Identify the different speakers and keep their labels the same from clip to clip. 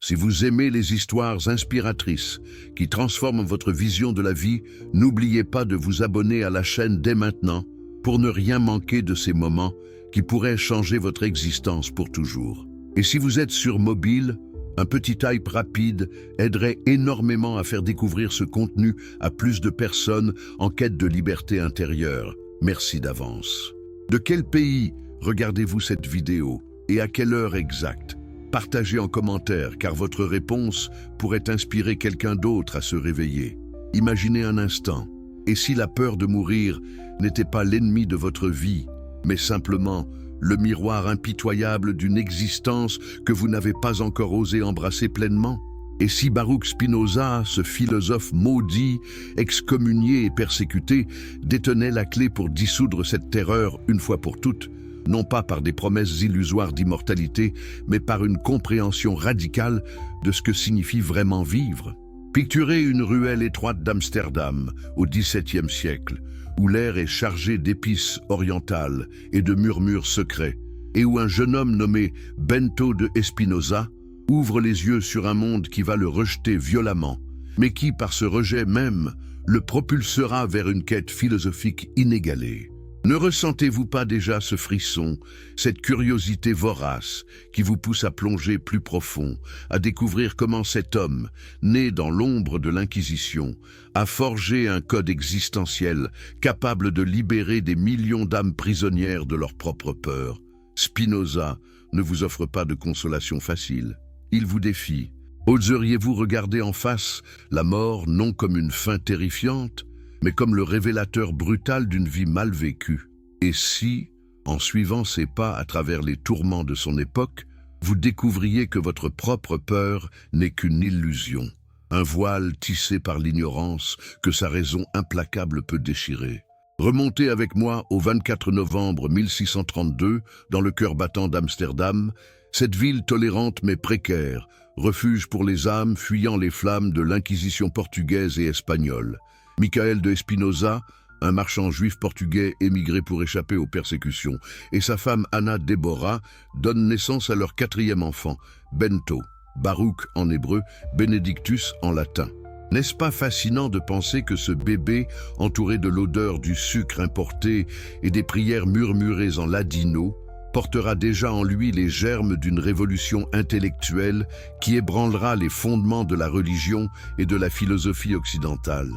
Speaker 1: Si vous aimez les histoires inspiratrices qui transforment votre vision de la vie, n'oubliez pas de vous abonner à la chaîne dès maintenant pour ne rien manquer de ces moments qui pourraient changer votre existence pour toujours. Et si vous êtes sur mobile, un petit hype rapide aiderait énormément à faire découvrir ce contenu à plus de personnes en quête de liberté intérieure. Merci d'avance. De quel pays regardez-vous cette vidéo et à quelle heure exacte? Partagez en commentaire car votre réponse pourrait inspirer quelqu'un d'autre à se réveiller. Imaginez un instant, et si la peur de mourir n'était pas l'ennemi de votre vie, mais simplement le miroir impitoyable d'une existence que vous n'avez pas encore osé embrasser pleinement? Et si Baruch Spinoza, ce philosophe maudit, excommunié et persécuté, détenait la clé pour dissoudre cette terreur une fois pour toutes, non pas par des promesses illusoires d'immortalité, mais par une compréhension radicale de ce que signifie vraiment vivre? Picturez une ruelle étroite d'Amsterdam au XVIIe siècle, où l'air est chargé d'épices orientales et de murmures secrets, et où un jeune homme nommé Bento de Espinosa ouvre les yeux sur un monde qui va le rejeter violemment, mais qui, par ce rejet même, le propulsera vers une quête philosophique inégalée. Ne ressentez-vous pas déjà ce frisson, cette curiosité vorace qui vous pousse à plonger plus profond, à découvrir comment cet homme, né dans l'ombre de l'Inquisition, a forgé un code existentiel capable de libérer des millions d'âmes prisonnières de leur propre peur? Spinoza ne vous offre pas de consolation facile. Il vous défie. Oseriez-vous regarder en face la mort non comme une fin terrifiante, mais comme le révélateur brutal d'une vie mal vécue? Et si, en suivant ses pas à travers les tourments de son époque, vous découvriez que votre propre peur n'est qu'une illusion, un voile tissé par l'ignorance que sa raison implacable peut déchirer? Remontez avec moi au 24 novembre 1632, dans le cœur battant d'Amsterdam, cette ville tolérante mais précaire, refuge pour les âmes fuyant les flammes de l'Inquisition portugaise et espagnole. Michael de Espinosa, un marchand juif portugais émigré pour échapper aux persécutions, et sa femme Anna Deborah donnent naissance à leur 4e enfant, Bento, Baruch en hébreu, Benedictus en latin. N'est-ce pas fascinant de penser que ce bébé, entouré de l'odeur du sucre importé et des prières murmurées en ladino, portera déjà en lui les germes d'une révolution intellectuelle qui ébranlera les fondements de la religion et de la philosophie occidentale?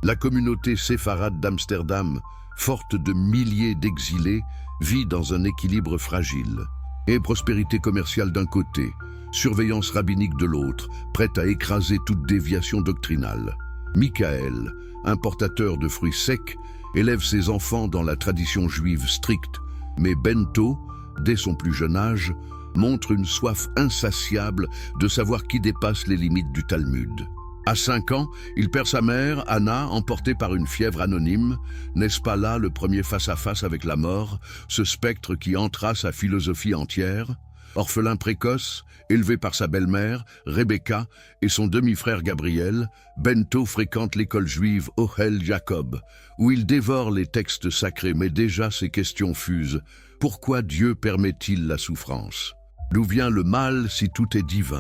Speaker 1: La communauté séfarade d'Amsterdam, forte de milliers d'exilés, vit dans un équilibre fragile. Et prospérité commerciale d'un côté, surveillance rabbinique de l'autre, prête à écraser toute déviation doctrinale. Michael, importateur de fruits secs, élève ses enfants dans la tradition juive stricte, mais Bento, dès son plus jeune âge, montre une soif insatiable de savoir qui dépasse les limites du Talmud. À 5 ans, il perd sa mère, Anna, emportée par une fièvre anonyme. N'est-ce pas là le premier face-à-face avec la mort, ce spectre qui entra sa philosophie entière? Orphelin précoce, élevé par sa belle-mère, Rebecca, et son demi-frère Gabriel, Bento fréquente l'école juive Ohel Jacob, où il dévore les textes sacrés, mais déjà ses questions fusent. Pourquoi Dieu permet-il la souffrance? D'où vient le mal si tout est divin?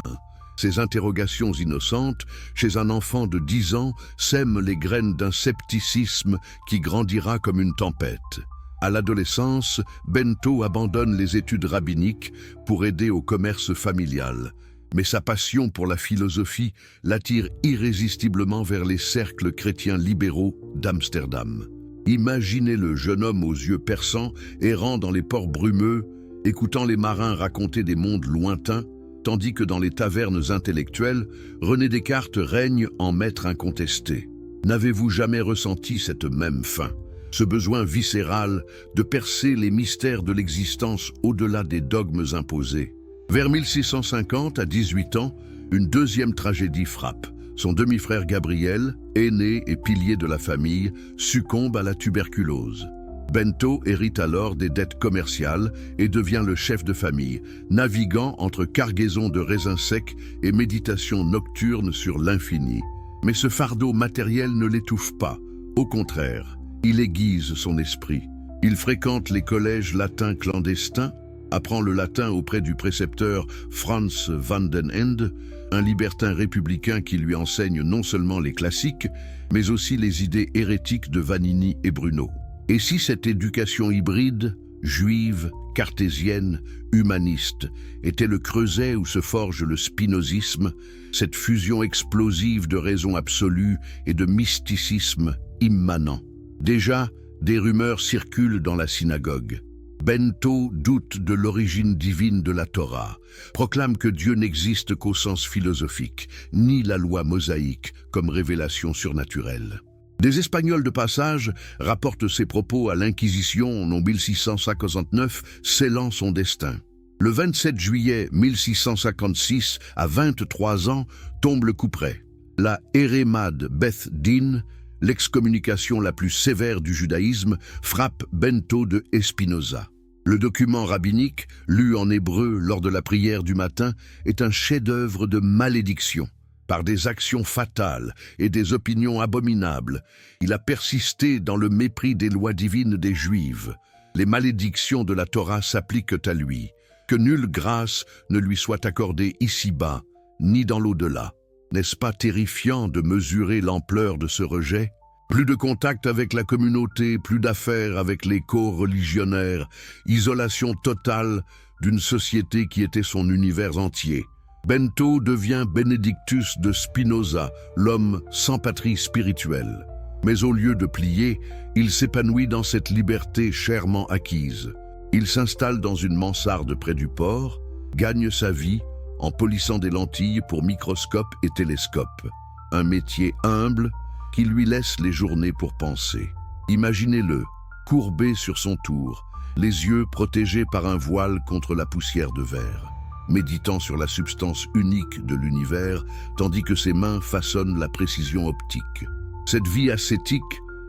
Speaker 1: Ces interrogations innocentes, chez un enfant de 10 ans, sèment les graines d'un scepticisme qui grandira comme une tempête. À l'adolescence, Bento abandonne les études rabbiniques pour aider au commerce familial. Mais sa passion pour la philosophie l'attire irrésistiblement vers les cercles chrétiens libéraux d'Amsterdam. Imaginez le jeune homme aux yeux perçants, errant dans les ports brumeux, écoutant les marins raconter des mondes lointains, tandis que dans les tavernes intellectuelles, René Descartes règne en maître incontesté. N'avez-vous jamais ressenti cette même faim, ce besoin viscéral de percer les mystères de l'existence au-delà des dogmes imposés? Vers 1650, à 18 ans, une deuxième tragédie frappe. Son demi-frère Gabriel, aîné et pilier de la famille, succombe à la tuberculose. Bento hérite alors des dettes commerciales et devient le chef de famille, naviguant entre cargaison de raisins secs et méditation nocturne sur l'infini. Mais ce fardeau matériel ne l'étouffe pas. Au contraire, il aiguise son esprit. Il fréquente les collèges latins clandestins, apprend le latin auprès du précepteur Frans van den Ende, un libertin républicain qui lui enseigne non seulement les classiques, mais aussi les idées hérétiques de Vanini et Bruno. Et si cette éducation hybride, juive, cartésienne, humaniste, était le creuset où se forge le spinozisme, cette fusion explosive de raison absolue et de mysticisme immanent? Déjà, des rumeurs circulent dans la synagogue. Bento doute de l'origine divine de la Torah, proclame que Dieu n'existe qu'au sens philosophique, ni la loi mosaïque comme révélation surnaturelle. Des Espagnols de passage rapportent ses propos à l'Inquisition en 1659, scellant son destin. Le 27 juillet 1656, à 23 ans, tombe le couperet. La Hérémade Beth Din, l'excommunication la plus sévère du judaïsme, frappe Bento de Espinosa. Le document rabbinique, lu en hébreu lors de la prière du matin, est un chef-d'œuvre de malédiction. Par des actions fatales et des opinions abominables, il a persisté dans le mépris des lois divines des Juifs. Les malédictions de la Torah s'appliquent à lui. Que nulle grâce ne lui soit accordée ici-bas, ni dans l'au-delà. N'est-ce pas terrifiant de mesurer l'ampleur de ce rejet? Plus de contact avec la communauté, plus d'affaires avec les co-religionnaires, isolation totale d'une société qui était son univers entier. Bento devient Benedictus de Spinoza, l'homme sans patrie spirituelle. Mais au lieu de plier, il s'épanouit dans cette liberté chèrement acquise. Il s'installe dans une mansarde près du port, gagne sa vie en polissant des lentilles pour microscope et télescope. Un métier humble qui lui laisse les journées pour penser. Imaginez-le, courbé sur son tour, les yeux protégés par un voile contre la poussière de verre, méditant sur la substance unique de l'univers, tandis que ses mains façonnent la précision optique. Cette vie ascétique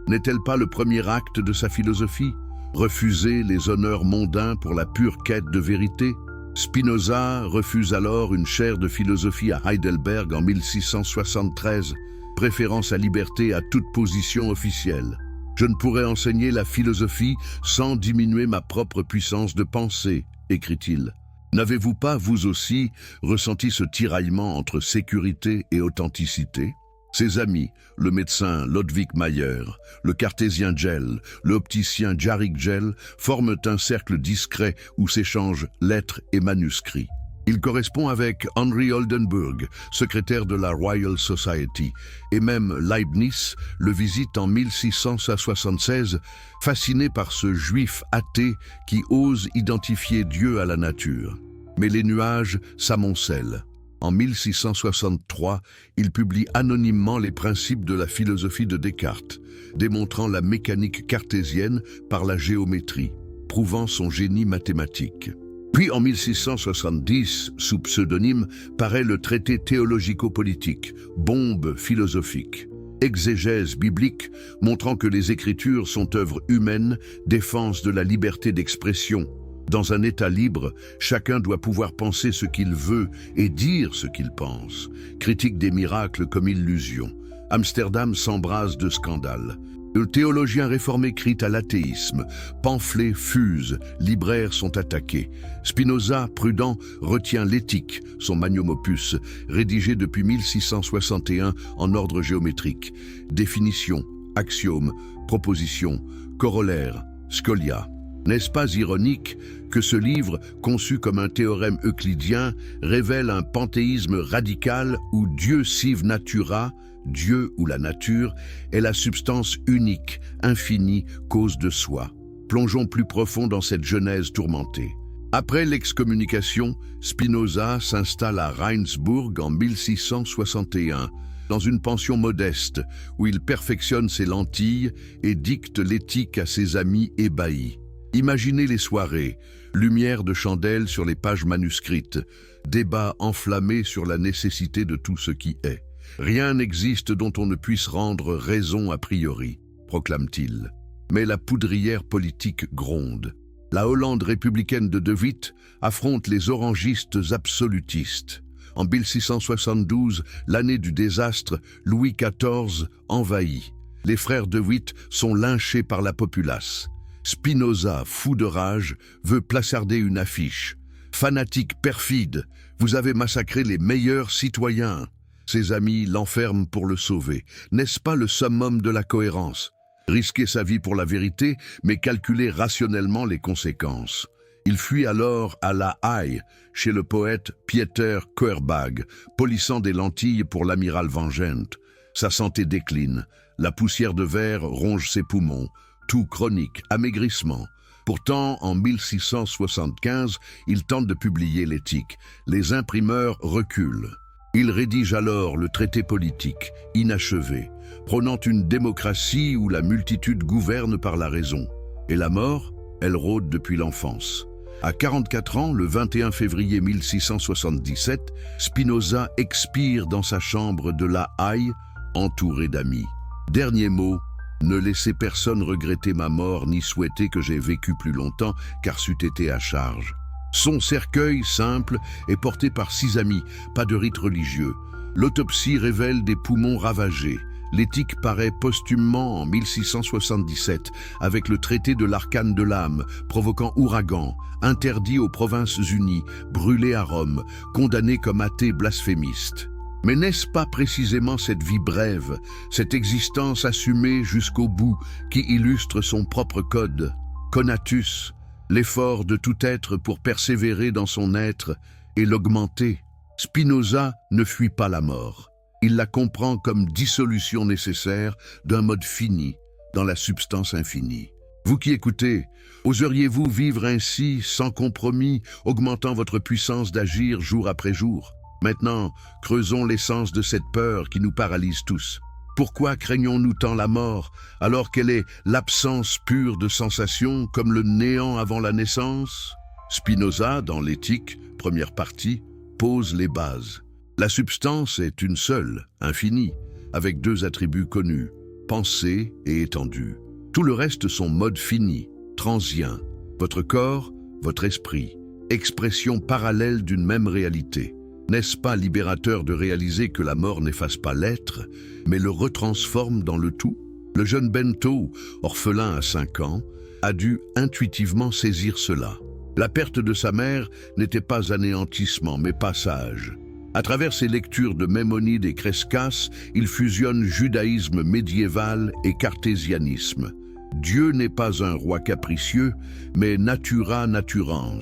Speaker 1: n'est-elle pas le premier acte de sa philosophie? Refuser les honneurs mondains pour la pure quête de vérité? Spinoza refuse alors une chaire de philosophie à Heidelberg en 1673, préférant sa liberté à toute position officielle. Je ne pourrais enseigner la philosophie sans diminuer ma propre puissance de pensée, écrit-il. N'avez-vous pas, vous aussi, ressenti ce tiraillement entre sécurité et authenticité? Ses amis, le médecin Ludwig Mayer, le cartésien Gell, l'opticien Jarrick Gell, forment un cercle discret où s'échangent lettres et manuscrits. Il correspond avec Henry Oldenburg, secrétaire de la Royal Society, et même Leibniz le visite en 1676, fasciné par ce juif athée qui ose identifier Dieu à la nature. Mais les nuages s'amoncellent. En 1663, il publie anonymement les principes de la philosophie de Descartes, démontrant la mécanique cartésienne par la géométrie, prouvant son génie mathématique. Puis en 1670, sous pseudonyme, paraît le traité théologico-politique, bombe philosophique. Exégèse biblique, montrant que les Écritures sont œuvres humaines, défense de la liberté d'expression. Dans un État libre, chacun doit pouvoir penser ce qu'il veut et dire ce qu'il pense. Critique des miracles comme illusion. Amsterdam s'embrase de scandales. Le théologien réformé crie à l'athéisme. Pamphlets fusent, libraires sont attaqués. Spinoza, prudent, retient l'éthique, son magnum opus, rédigé depuis 1661 en ordre géométrique. Définition, axiome, proposition, corollaire, scholia. N'est-ce pas ironique que ce livre, conçu comme un théorème euclidien, révèle un panthéisme radical où Dieu sive natura, Dieu ou la nature, est la substance unique, infinie, cause de soi. Plongeons plus profond dans cette genèse tourmentée. Après l'excommunication, Spinoza s'installe à Rijnsburg en 1661, dans une pension modeste où il perfectionne ses lentilles et dicte l'éthique à ses amis ébahis. Imaginez les soirées, lumière de chandelle sur les pages manuscrites, débats enflammés sur la nécessité de tout ce qui est. Rien n'existe dont on ne puisse rendre raison a priori, proclame-t-il. Mais la poudrière politique gronde. La Hollande républicaine de De Witt affronte les orangistes absolutistes. En 1672, l'année du désastre, Louis XIV envahit. Les frères De Witt sont lynchés par la populace. Spinoza, fou de rage, veut placarder une affiche. « Fanatique perfide, vous avez massacré les meilleurs citoyens. Ses amis l'enferment pour le sauver. N'est-ce pas le summum de la cohérence? Risquer sa vie pour la vérité, mais calculer rationnellement les conséquences. Il fuit alors à La Haye, chez le poète Pieter Keurbag, polissant des lentilles pour l'amiral Van Gent. Sa santé décline, la poussière de verre ronge ses poumons, tout chronique, amaigrissement. Pourtant, en 1675, il tente de publier l'Éthique. Les imprimeurs reculent. Il rédige alors le traité politique, inachevé, prônant une démocratie où la multitude gouverne par la raison. Et la mort, elle rôde depuis l'enfance. À 44 ans, le 21 février 1677, Spinoza expire dans sa chambre de La Haye, entouré d'amis. Dernier mot, ne laissez personne regretter ma mort ni souhaiter que j'aie vécu plus longtemps, car c'eût été à charge. Son cercueil, simple, est porté par 6 amis, pas de rite religieux. L'autopsie révèle des poumons ravagés. L'Éthique paraît posthumement en 1677, avec le traité de l'arcane de l'âme, provoquant ouragan, interdit aux Provinces-Unies, brûlé à Rome, condamné comme athée blasphémiste. Mais n'est-ce pas précisément cette vie brève, cette existence assumée jusqu'au bout, qui illustre son propre code? Conatus, l'effort de tout être pour persévérer dans son être et l'augmenter. Spinoza ne fuit pas la mort. Il la comprend comme dissolution nécessaire d'un mode fini dans la substance infinie. Vous qui écoutez, oseriez-vous vivre ainsi, sans compromis, augmentant votre puissance d'agir jour après jour? Maintenant, creusons l'essence de cette peur qui nous paralyse tous. Pourquoi craignons-nous tant la mort, alors qu'elle est l'absence pure de sensations, comme le néant avant la naissance? Spinoza, dans l'Éthique, première partie, pose les bases. La substance est une seule, infinie, avec 2 attributs connus, pensée et étendue. Tout le reste sont modes finis, transients. Votre corps, votre esprit, expression parallèle d'une même réalité. N'est-ce pas libérateur de réaliser que la mort n'efface pas l'être, mais le retransforme dans le tout? Le jeune Bento, orphelin à 5 ans, a dû intuitivement saisir cela. La perte de sa mère n'était pas anéantissement, mais passage. À travers ses lectures de Maïmonide et Crescas, il fusionne judaïsme médiéval et cartésianisme. Dieu n'est pas un roi capricieux, mais natura naturans,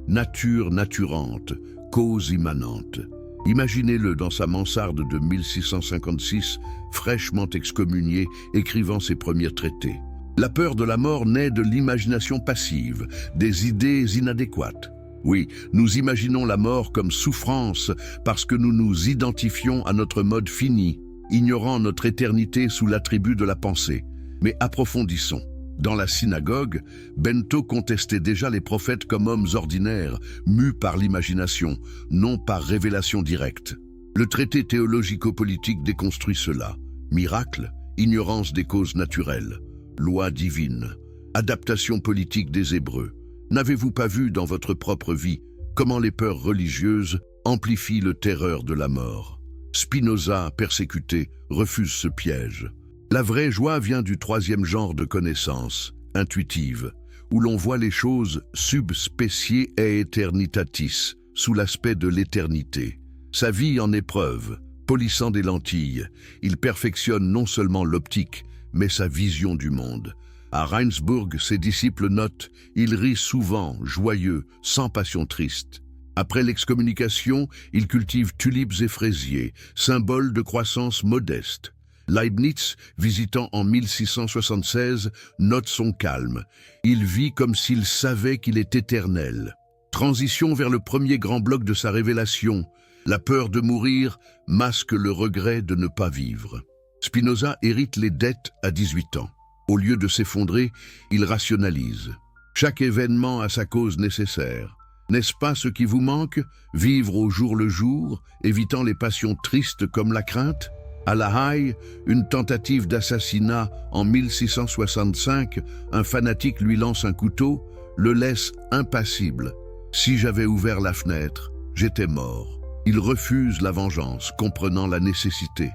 Speaker 1: nature naturante, cause immanente. Imaginez-le dans sa mansarde de 1656, fraîchement excommunié, écrivant ses premiers traités. La peur de la mort naît de l'imagination passive, des idées inadéquates. Oui, nous imaginons la mort comme souffrance parce que nous nous identifions à notre mode fini, ignorant notre éternité sous l'attribut de la pensée. Mais approfondissons. Dans la synagogue, Bento contestait déjà les prophètes comme hommes ordinaires, mus par l'imagination, non par révélation directe. Le traité théologico-politique déconstruit cela. Miracle, ignorance des causes naturelles, loi divine, adaptation politique des Hébreux. N'avez-vous pas vu dans votre propre vie comment les peurs religieuses amplifient le terreur de la mort? Spinoza, persécuté, refuse ce piège. La vraie joie vient du 3e genre de connaissance, intuitive, où l'on voit les choses sub specie et eternitatis, sous l'aspect de l'éternité. Sa vie en épreuve, polissant des lentilles, il perfectionne non seulement l'optique, mais sa vision du monde. À Reinsbourg, ses disciples notent « Il rit souvent, joyeux, sans passion triste ». Après l'excommunication, il cultive tulipes et fraisiers, symboles de croissance modeste. Leibniz, visitant en 1676, note son calme. Il vit comme s'il savait qu'il est éternel. Transition vers le premier grand bloc de sa révélation. La peur de mourir masque le regret de ne pas vivre. Spinoza hérite les dettes à 18 ans. Au lieu de s'effondrer, il rationalise. Chaque événement a sa cause nécessaire. N'est-ce pas ce qui vous manque? Vivre au jour le jour, évitant les passions tristes comme la crainte? À La Haye, une tentative d'assassinat en 1665, un fanatique lui lance un couteau, le laisse impassible. Si j'avais ouvert la fenêtre, j'étais mort. Il refuse la vengeance, comprenant la nécessité.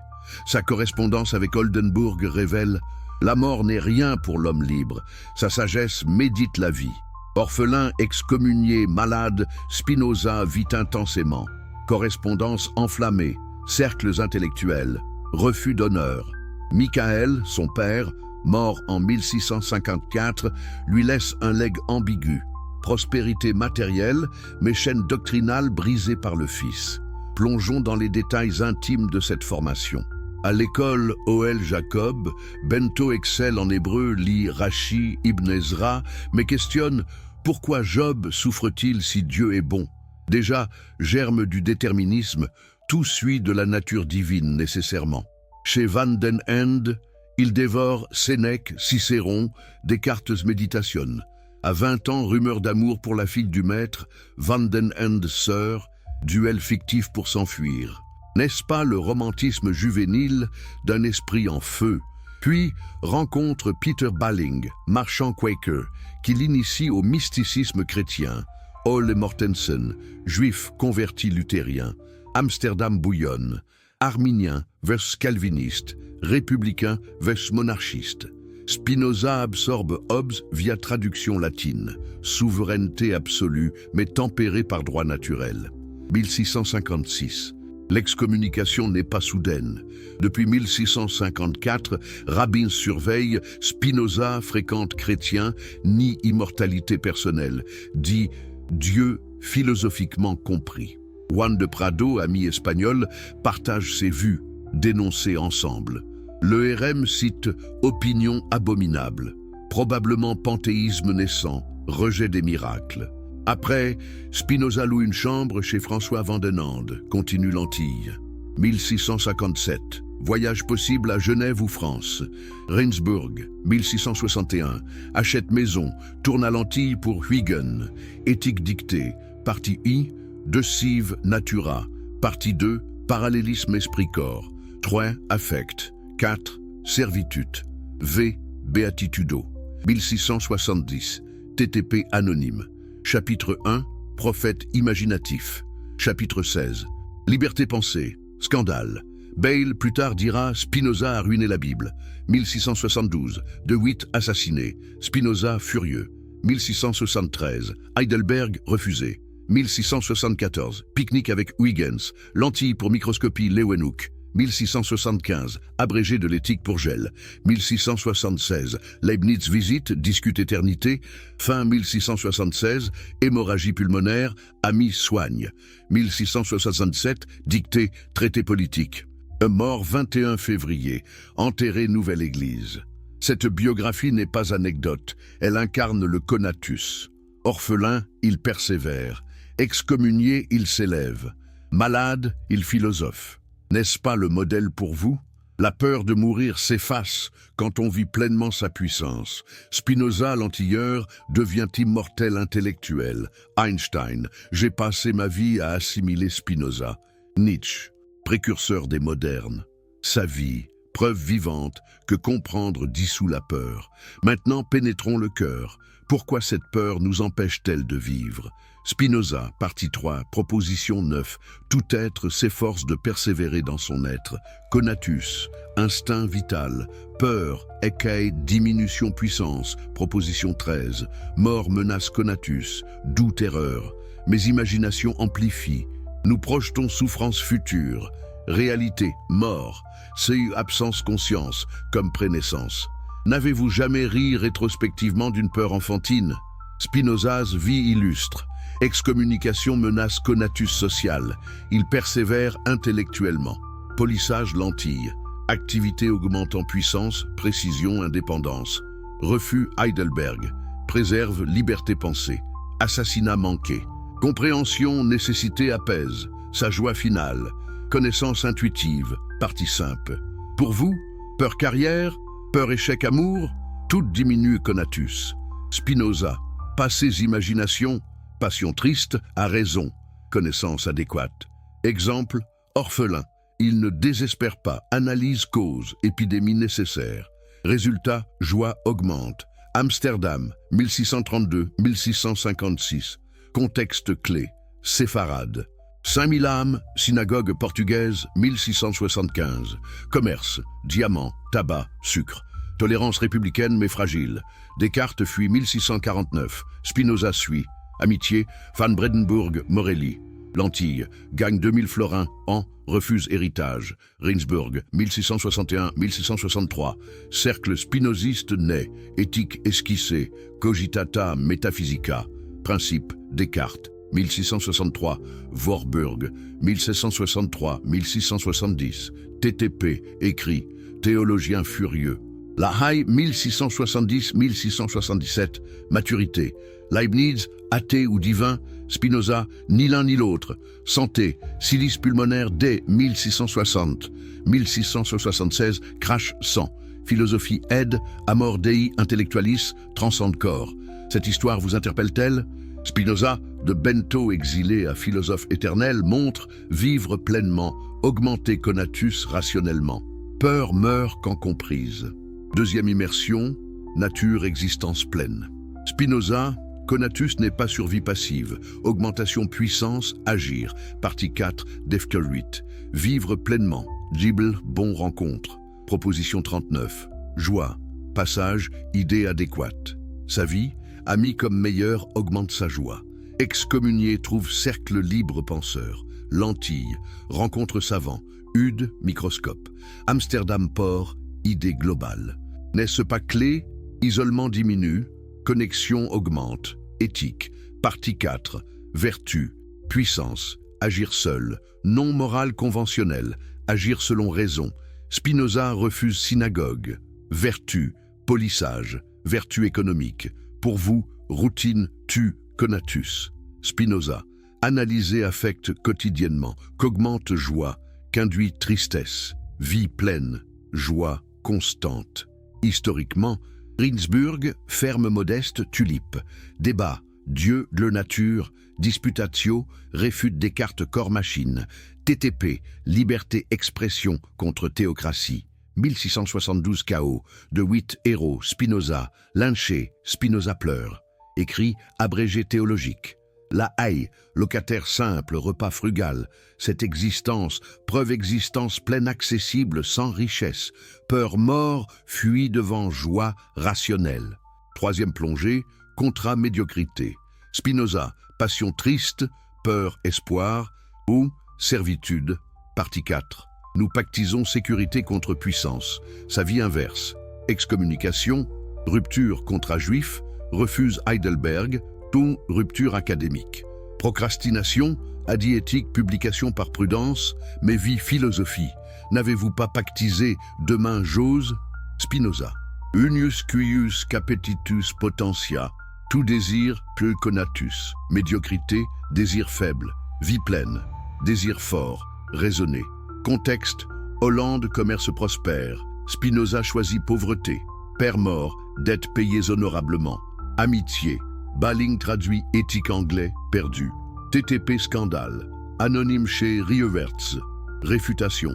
Speaker 1: Sa correspondance avec Oldenburg révèle « La mort n'est rien pour l'homme libre, sa sagesse médite la vie ». Orphelin, excommunié, malade, Spinoza vit intensément. Correspondance enflammée, cercles intellectuels, refus d'honneur. Michael, son père, mort en 1654, lui laisse un legs ambigu. Prospérité matérielle, mais chaîne doctrinale brisée par le fils. Plongeons dans les détails intimes de cette formation. À l'école O.L. Jacob, Bento excelle en hébreu, lit Rashi, Ibn Ezra, mais questionne pourquoi Job souffre-t-il si Dieu est bon? Déjà, germe du déterminisme, tout suit de la nature divine nécessairement. Chez Van den Ende, il dévore Sénèque, Cicéron, Descartes Méditation. À 20 ans, rumeur d'amour pour la fille du maître, Van den Ende sœur, duel fictif pour s'enfuir. N'est-ce pas le romantisme juvénile d'un esprit en feu? Puis rencontre Peter Balling, marchand quaker, qui l'initie au mysticisme chrétien. Ole Mortensen, juif converti luthérien. Amsterdam bouillonne. Arminien versus calviniste. Républicain versus monarchiste. Spinoza absorbe Hobbes via traduction latine. Souveraineté absolue, mais tempérée par droit naturel. 1656. L'excommunication n'est pas soudaine. Depuis 1654, Rabin surveille, Spinoza fréquente chrétien, nie immortalité personnelle, dit Dieu philosophiquement compris. Juan de Prado, ami espagnol, partage ses vues, dénoncées ensemble. Le RM cite opinion abominable, probablement panthéisme naissant, rejet des miracles. Après, Spinoza loue une chambre chez François Vandenande, continue l'Antille. 1657, voyage possible à Genève ou France. Rindsburg, 1661, achète maison, tourne à l'Antille pour Huygen. Éthique dictée, partie I, De Sive Natura. Partie 2, parallélisme esprit-corps. 3, affect. 4, servitude. V, beatitudo. 1670, TTP anonyme. Chapitre 1, prophète imaginatif. Chapitre 16, liberté pensée, scandale. Bale plus tard dira Spinoza a ruiné la Bible. 1672, De Witt assassiné. Spinoza furieux. 1673, Heidelberg refusé. 1674, pique-nique avec Huygens. Lentille pour microscopie Leeuwenhoek. 1675, abrégé de l'éthique pour Gell. 1676, Leibniz visite, discute éternité. Fin 1676, hémorragie pulmonaire, ami soigne. 1667, dictée, traité politique. Mort 21 février, enterré Nouvelle Église. Cette biographie n'est pas anecdote, elle incarne le conatus. Orphelin, il persévère. Excommunié, il s'élève. Malade, il philosophe. N'est-ce pas le modèle pour vous? La peur de mourir s'efface quand on vit pleinement sa puissance. Spinoza, l'antilleur, devient immortel intellectuel. Einstein, j'ai passé ma vie à assimiler Spinoza. Nietzsche, précurseur des modernes. Sa vie, preuve vivante que comprendre dissout la peur. Maintenant, pénétrons le cœur. Pourquoi cette peur nous empêche-t-elle de vivre? Spinoza, partie 3, proposition 9. Tout être s'efforce de persévérer dans son être. Conatus, instinct vital. Peur, écaille, diminution puissance. Proposition 13. Mort menace conatus. Doute erreur. Mais imagination amplifie. Nous projetons souffrance future. Réalité, mort. C'est absence conscience, comme prénaissance. N'avez-vous jamais ri rétrospectivement d'une peur enfantine? Spinoza's vie illustre. Excommunication menace conatus social. Il persévère intellectuellement. Polissage lentille. Activité augmente en puissance, précision, indépendance. Refus Heidelberg. Préserve liberté pensée. Assassinat manqué. Compréhension, nécessité apaise. Sa joie finale. Connaissance intuitive. Partie simple. Pour vous, peur carrière, peur échec amour, tout diminue conatus. Spinoza. Passez imagination. Passion triste a raison, connaissance adéquate. Exemple, orphelin. Il ne désespère pas, analyse cause, épidémie nécessaire. Résultat, joie augmente. Amsterdam, 1632-1656. Contexte clé, séfarade. 5000 âmes, synagogue portugaise, 1675. Commerce, diamants, tabac, sucre. Tolérance républicaine mais fragile. Descartes fuit 1649. Spinoza suit. Amitié, Van Bredenburg, Morelli. Lentille, gagne 2000 florins, an, refuse héritage. Riensburg, 1661-1663. Cercle spinoziste naît, éthique esquissée, cogitata metaphysica. Principe, Descartes, 1663. Warburg, 1763-1670. TTP, écrit, théologien furieux. La Haye, 1670-1677. Maturité. Leibniz, athée ou divin. Spinoza, ni l'un ni l'autre. Santé, silice pulmonaire dès 1660. 1676, crash sang. Philosophie aide, amor dei intellectualis, transcende corps. Cette histoire vous interpelle-t-elle? Spinoza, de bento exilé à philosophe éternel, montre vivre pleinement, augmenter conatus rationnellement. Peur meurt quand comprise. Deuxième immersion, nature, existence pleine. Spinoza, conatus n'est pas survie passive. Augmentation, puissance, agir. Partie 4, Defter 8. Vivre pleinement. Gibel, bon rencontre. Proposition 39. Joie. Passage, idée adéquate. Sa vie, ami comme meilleur, augmente sa joie. Excommunié trouve cercle libre penseur. Lentille, rencontre savant. Hude, microscope. Amsterdam port, idée globale. N'est-ce pas clé? Isolement diminue, connexion augmente. Éthique, partie 4. Vertu, puissance, agir seul. Non moral conventionnel, agir selon raison. Spinoza refuse synagogue. Vertu, polissage, vertu économique. Pour vous, routine tue conatus. Spinoza, analyser affecte quotidiennement, qu'augmente joie, qu'induit tristesse, vie pleine, joie constante. Historiquement, Riensburg, ferme modeste, tulipe. Débat, Dieu, le nature, disputatio, réfute Descartes corps-machine. TTP, liberté expression contre théocratie. 1672 KO, de 8 héros, Spinoza, lynché, Spinoza pleure. Écrit, abrégé théologique. La Haye, locataire simple, repas frugal. Cette existence, preuve existence pleine accessible, sans richesse. Peur mort, fuit devant joie rationnelle. Troisième plongée, contrat médiocrité. Spinoza, passion triste, peur espoir, ou servitude, partie 4. Nous pactisons sécurité contre puissance. Sa vie inverse. Excommunication, rupture contrat juif, refuse Heidelberg, tout rupture académique. Procrastination, adiétique, publication par prudence, mais vie philosophie. N'avez-vous pas pactisé demain j'ose? Spinoza. Unius cuius capetitus potentia. Tout désir peu conatus. Médiocrité, désir faible. Vie pleine. Désir fort. Raisonné. Contexte, Hollande, commerce prospère. Spinoza choisit pauvreté. Père mort, dette payées honorablement. Amitié. Balling traduit éthique anglais, perdu. TTP scandale. Anonyme chez Riewerts. Réfutation.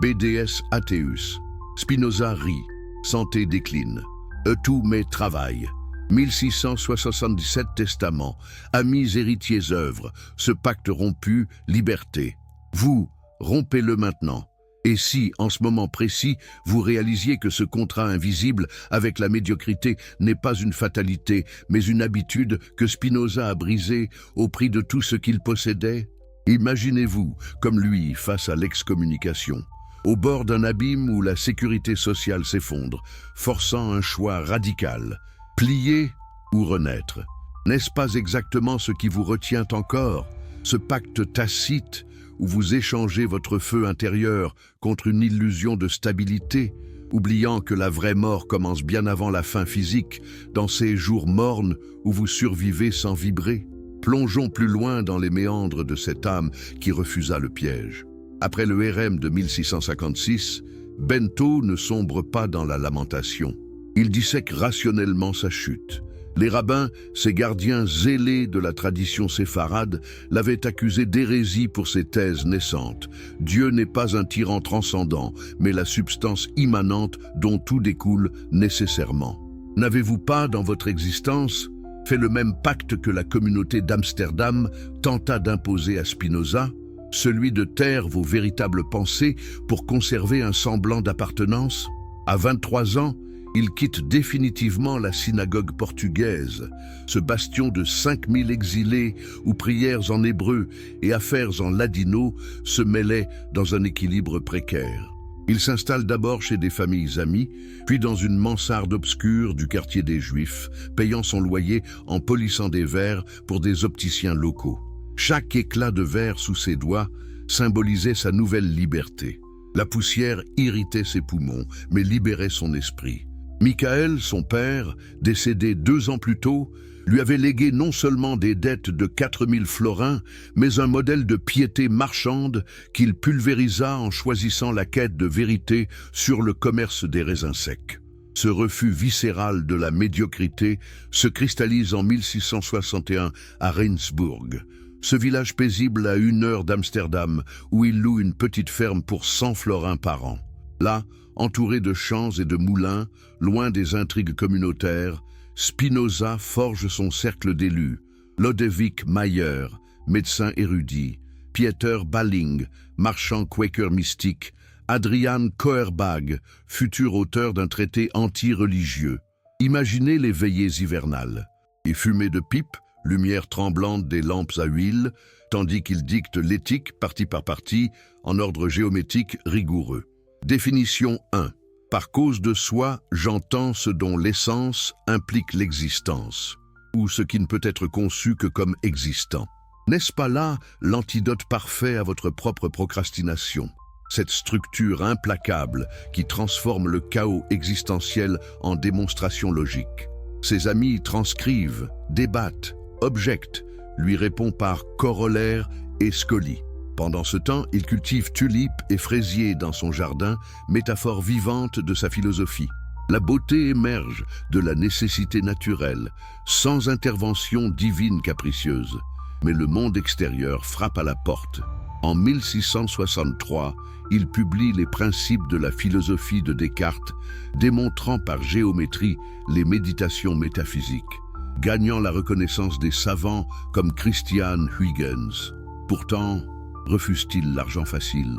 Speaker 1: BDS Athéus. Spinoza rit. Santé décline. Tout mais travail. 1677 testament. Amis héritiers œuvres. Ce pacte rompu, liberté. Vous, rompez-le maintenant. Et si, en ce moment précis, vous réalisiez que ce contrat invisible avec la médiocrité n'est pas une fatalité, mais une habitude que Spinoza a brisée au prix de tout ce qu'il possédait? Imaginez-vous comme lui face à l'excommunication, au bord d'un abîme où la sécurité sociale s'effondre, forçant un choix radical, plier ou renaître. N'est-ce pas exactement ce qui vous retient encore, ce pacte tacite où vous échangez votre feu intérieur contre une illusion de stabilité, oubliant que la vraie mort commence bien avant la fin physique, dans ces jours mornes où vous survivez sans vibrer? Plongeons plus loin dans les méandres de cette âme qui refusa le piège. Après le RM de 1656, Bento ne sombre pas dans la lamentation. Il dissèque rationnellement sa chute. Les rabbins, ces gardiens zélés de la tradition séfarade, l'avaient accusé d'hérésie pour ses thèses naissantes. Dieu n'est pas un tyran transcendant, mais la substance immanente dont tout découle nécessairement. N'avez-vous pas, dans votre existence, fait le même pacte que la communauté d'Amsterdam tenta d'imposer à Spinoza, celui de taire vos véritables pensées pour conserver un semblant d'appartenance? À 23 ans, Il quitte définitivement la synagogue portugaise, ce bastion de 5000 exilés où prières en hébreu et affaires en ladino se mêlaient dans un équilibre précaire. Il s'installe d'abord chez des familles amies, puis dans une mansarde obscure du quartier des Juifs, payant son loyer en polissant des verres pour des opticiens locaux. Chaque éclat de verre sous ses doigts symbolisait sa nouvelle liberté. La poussière irritait ses poumons, mais libérait son esprit. Michael, son père, décédé 2 ans plus tôt, lui avait légué non seulement des dettes de 4000 florins, mais un modèle de piété marchande qu'il pulvérisa en choisissant la quête de vérité sur le commerce des raisins secs. Ce refus viscéral de la médiocrité se cristallise en 1661 à Rijnsburg, ce village paisible à 1 heure d'Amsterdam où il loue une petite ferme pour 100 florins par an. Là, entouré de champs et de moulins, loin des intrigues communautaires, Spinoza forge son cercle d'élus. Lodewijk Mayer, médecin érudit, Pieter Balling, marchand quaker mystique, Adrian Koerbag, futur auteur d'un traité anti-religieux. Imaginez les veillées hivernales. Et fumée de pipe, lumière tremblante des lampes à huile, tandis qu'il dicte l'éthique, partie par partie, en ordre géométrique rigoureux. Définition 1. Par cause de soi, j'entends ce dont l'essence implique l'existence, ou ce qui ne peut être conçu que comme existant. N'est-ce pas là l'antidote parfait à votre propre procrastination? Cette structure implacable qui transforme le chaos existentiel en démonstration logique. Ses amis transcrivent, débattent, objectent, lui répond par corollaire et scolie. Pendant ce temps, il cultive tulipes et fraisiers dans son jardin, métaphore vivante de sa philosophie. La beauté émerge de la nécessité naturelle, sans intervention divine capricieuse. Mais le monde extérieur frappe à la porte. En 1663, il publie les principes de la philosophie de Descartes, démontrant par géométrie les méditations métaphysiques, gagnant la reconnaissance des savants comme Christian Huygens. Pourtant, refuse-t-il l'argent facile?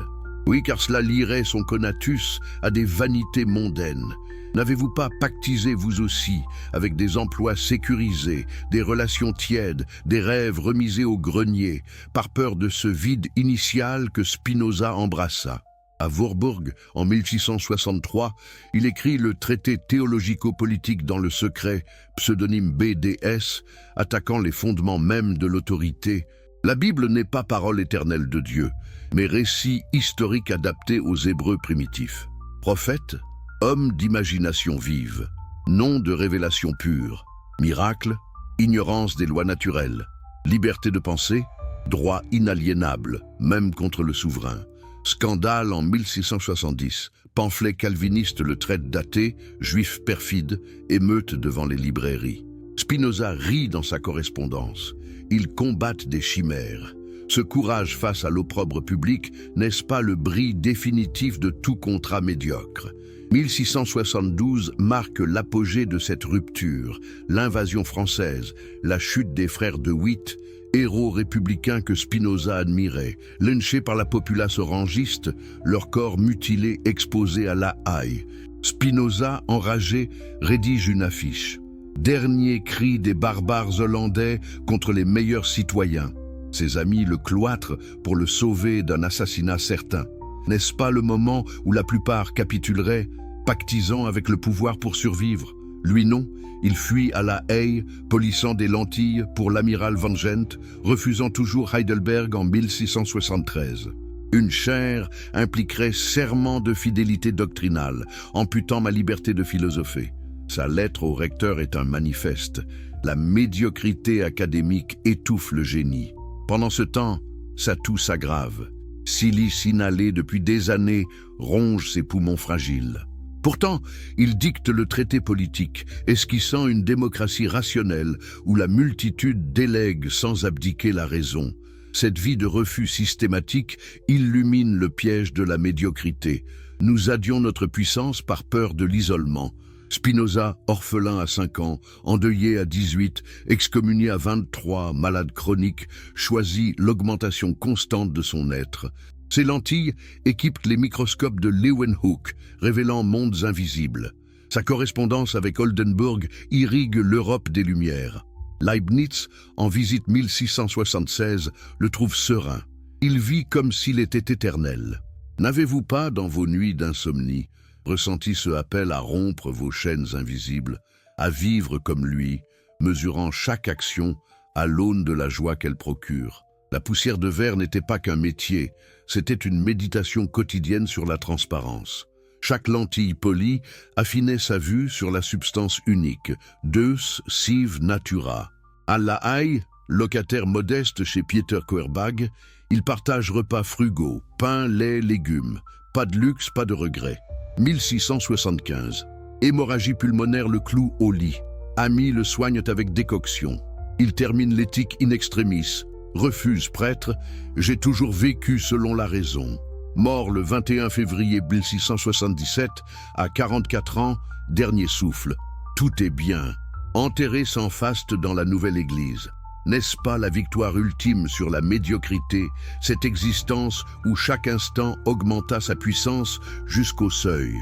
Speaker 1: Oui, car cela lierait son conatus à des vanités mondaines. N'avez-vous pas pactisé vous aussi avec des emplois sécurisés, des relations tièdes, des rêves remisés au grenier, par peur de ce vide initial que Spinoza embrassa? À Warburg, en 1663, il écrit le traité théologico-politique dans le secret, pseudonyme BDS, attaquant les fondements mêmes de l'autorité. La Bible n'est pas parole éternelle de Dieu, mais récit historique adapté aux Hébreux primitifs. Prophète, homme d'imagination vive, nom de révélation pure, miracle, ignorance des lois naturelles, liberté de penser, droit inaliénable, même contre le souverain. Scandale en 1670, pamphlet calviniste le traite d'athée, juif perfide, émeute devant les librairies. Spinoza rit dans sa correspondance. Ils combattent des chimères. Ce courage face à l'opprobre public, n'est-ce pas le bris définitif de tout contrat médiocre? 1672 marque l'apogée de cette rupture, l'invasion française, la chute des frères de Witt, héros républicains que Spinoza admirait, lynchés par la populace orangiste, leurs corps mutilés exposés à la haie. Spinoza, enragé, rédige une affiche. Dernier cri des barbares hollandais contre les meilleurs citoyens. Ses amis le cloîtrent pour le sauver d'un assassinat certain. N'est-ce pas le moment où la plupart capituleraient, pactisant avec le pouvoir pour survivre? Lui non, il fuit à la haie, polissant des lentilles pour l'amiral Van Gent, refusant toujours Heidelberg en 1673. Une chaire impliquerait serment de fidélité doctrinale, amputant ma liberté de philosopher. Sa lettre au recteur est un manifeste. La médiocrité académique étouffe le génie. Pendant ce temps, sa toux s'aggrave. Silice inhalé depuis des années ronge ses poumons fragiles. Pourtant, il dicte le traité politique, esquissant une démocratie rationnelle où la multitude délègue sans abdiquer la raison. Cette vie de refus systématique illumine le piège de la médiocrité. Nous adions notre puissance par peur de l'isolement. Spinoza, orphelin à 5 ans, endeuillé à 18, excommunié à 23, malade chronique, choisit l'augmentation constante de son être. Ses lentilles équipent les microscopes de Leeuwenhoek, révélant mondes invisibles. Sa correspondance avec Oldenburg irrigue l'Europe des Lumières. Leibniz, en visite 1676, le trouve serein. Il vit comme s'il était éternel. N'avez-vous pas, dans vos nuits d'insomnie, ressenti ce appel à rompre vos chaînes invisibles, à vivre comme lui, mesurant chaque action à l'aune de la joie qu'elle procure? La poussière de verre n'était pas qu'un métier, c'était une méditation quotidienne sur la transparence. Chaque lentille polie affinait sa vue sur la substance unique, Deus sive natura. À La Haye, locataire modeste chez Pieter Querbag, il partage repas frugaux, pain, lait, légumes. Pas de luxe, pas de regret. 1675. Hémorragie pulmonaire le cloue au lit. Amis le soignent avec décoction. Il termine l'éthique in extremis. Refuse prêtre, j'ai toujours vécu selon la raison. Mort le 21 février 1677, à 44 ans, dernier souffle. Tout est bien. Enterré sans faste dans la nouvelle église. N'est-ce pas la victoire ultime sur la médiocrité, cette existence où chaque instant augmenta sa puissance jusqu'au seuil?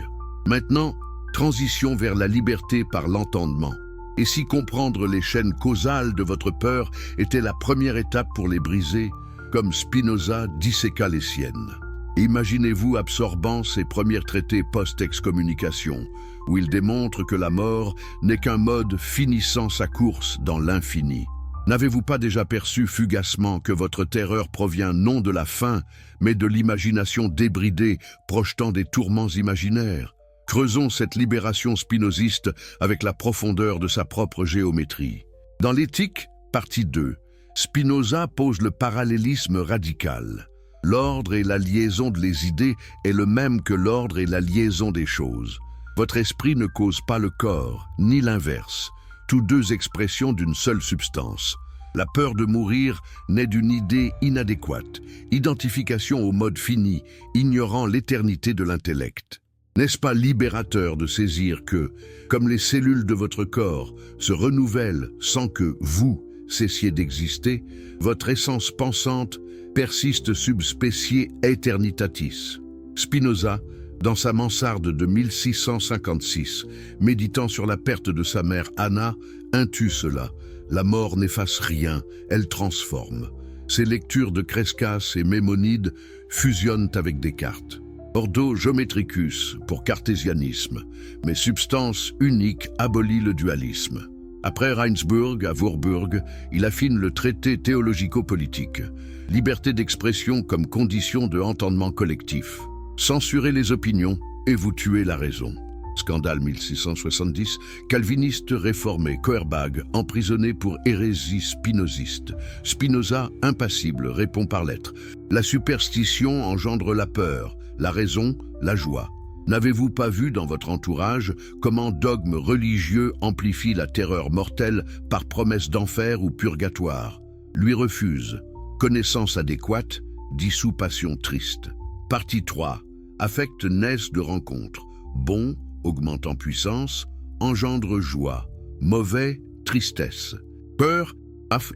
Speaker 1: Maintenant, transition vers la liberté par l'entendement. Et si comprendre les chaînes causales de votre peur était la première étape pour les briser, comme Spinoza disséqua les siennes? Imaginez-vous absorbant ses premiers traités post-excommunication, où il démontre que la mort n'est qu'un mode finissant sa course dans l'infini. N'avez-vous pas déjà perçu fugacement que votre terreur provient non de la faim, mais de l'imagination débridée projetant des tourments imaginaires? Creusons cette libération spinoziste avec la profondeur de sa propre géométrie. Dans l'Éthique, partie 2, Spinoza pose le parallélisme radical. L'ordre et la liaison des idées est le même que l'ordre et la liaison des choses. Votre esprit ne cause pas le corps, ni l'inverse, tous deux expressions d'une seule substance. La peur de mourir naît d'une idée inadéquate, identification au mode fini, ignorant l'éternité de l'intellect. N'est-ce pas libérateur de saisir que, comme les cellules de votre corps se renouvellent sans que vous cessiez d'exister, votre essence pensante persiste sub specie aeternitatis? Spinoza, dans sa mansarde de 1656, méditant sur la perte de sa mère Anna, intue cela. La mort n'efface rien, elle transforme. Ses lectures de Crescas et Mémonide fusionnent avec Descartes. Ordo Geometricus pour cartésianisme, mais substance unique abolit le dualisme. Après Reinsburg à Warburg, il affine le traité théologico-politique. Liberté d'expression comme condition de entendement collectif. Censurez les opinions et vous tuez la raison. Scandale 1670, calviniste réformé, Querbag, emprisonné pour hérésie spinoziste. Spinoza, impassible, répond par lettre. La superstition engendre la peur, la raison, la joie. N'avez-vous pas vu dans votre entourage comment dogme religieux amplifie la terreur mortelle par promesse d'enfer ou purgatoire? Lui refuse. Connaissance adéquate, dissout passion triste. Partie 3. Affects naissent de rencontres. Bon, augmente en puissance, engendre joie. Mauvais, tristesse. Peur,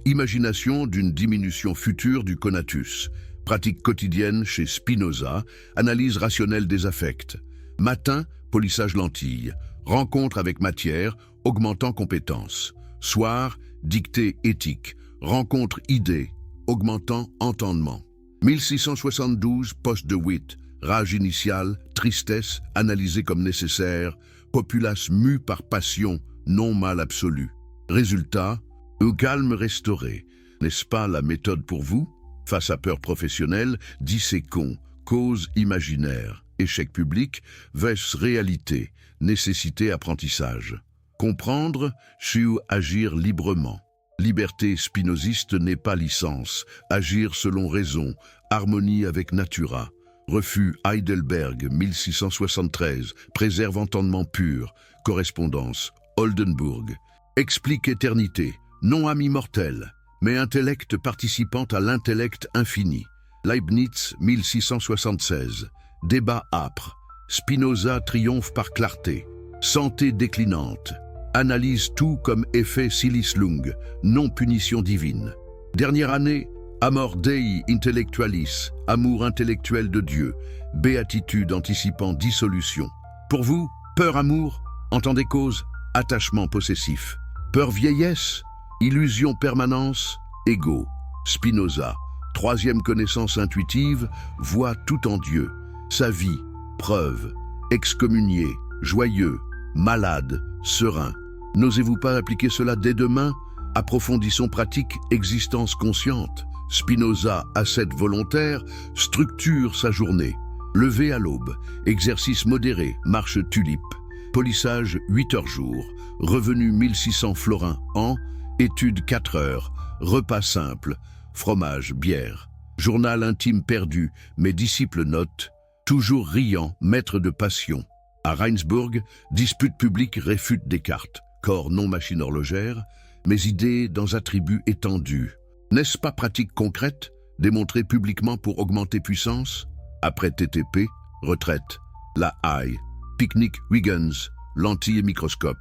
Speaker 1: imagination d'une diminution future du conatus. Pratique quotidienne chez Spinoza, analyse rationnelle des affects. Matin, polissage lentille. Rencontre avec matière, augmentant compétence. Soir, dictée éthique. Rencontre idée, augmentant entendement. 1672, poste de Witt. Rage initiale, tristesse, analysée comme nécessaire. Populace mue par passion, non mal absolu. Résultat, calme restauré. N'est-ce pas la méthode pour vous? Face à peur professionnelle, disséquons, cause imaginaire, échec public, versus réalité, nécessité apprentissage. Comprendre, sur agir librement. Liberté spinoziste n'est pas licence, agir selon raison, harmonie avec natura. Refus Heidelberg 1673, préserve entendement pur, correspondance, Oldenburg. Explique éternité, non âme immortelle, mais intellect participant à l'intellect infini. Leibniz 1676, débat âpre. Spinoza triomphe par clarté. Santé déclinante. Analyse tout comme effet silis lung, non punition divine. Dernière année, Amor Dei intellectualis, amour intellectuel de Dieu, béatitude anticipant dissolution. Pour vous, peur-amour, Entendez cause, attachement possessif. Peur vieillesse, illusion permanence, ego. Spinoza, troisième connaissance intuitive, voit tout en Dieu. Sa vie, preuve. Excommunié, joyeux, malade, serein. N'osez-vous pas appliquer cela dès demain? Approfondissons pratique existence consciente. Spinoza, ascète volontaire, structure sa journée. Lever à l'aube, exercice modéré, marche tulipe. Polissage 8 heures jour, revenu 1600 florins an, étude 4 heures, repas simple, fromage, bière. Journal intime perdu, mes disciples notent, toujours riant, maître de passion. À Reinsbourg, dispute publique réfute Descartes, corps non machine horlogère, mes idées dans attributs étendus. N'est-ce pas pratique concrète, démontrée publiquement pour augmenter puissance? Après TTP, retraite, la haie, pique-nique Huygens, lentilles et microscope.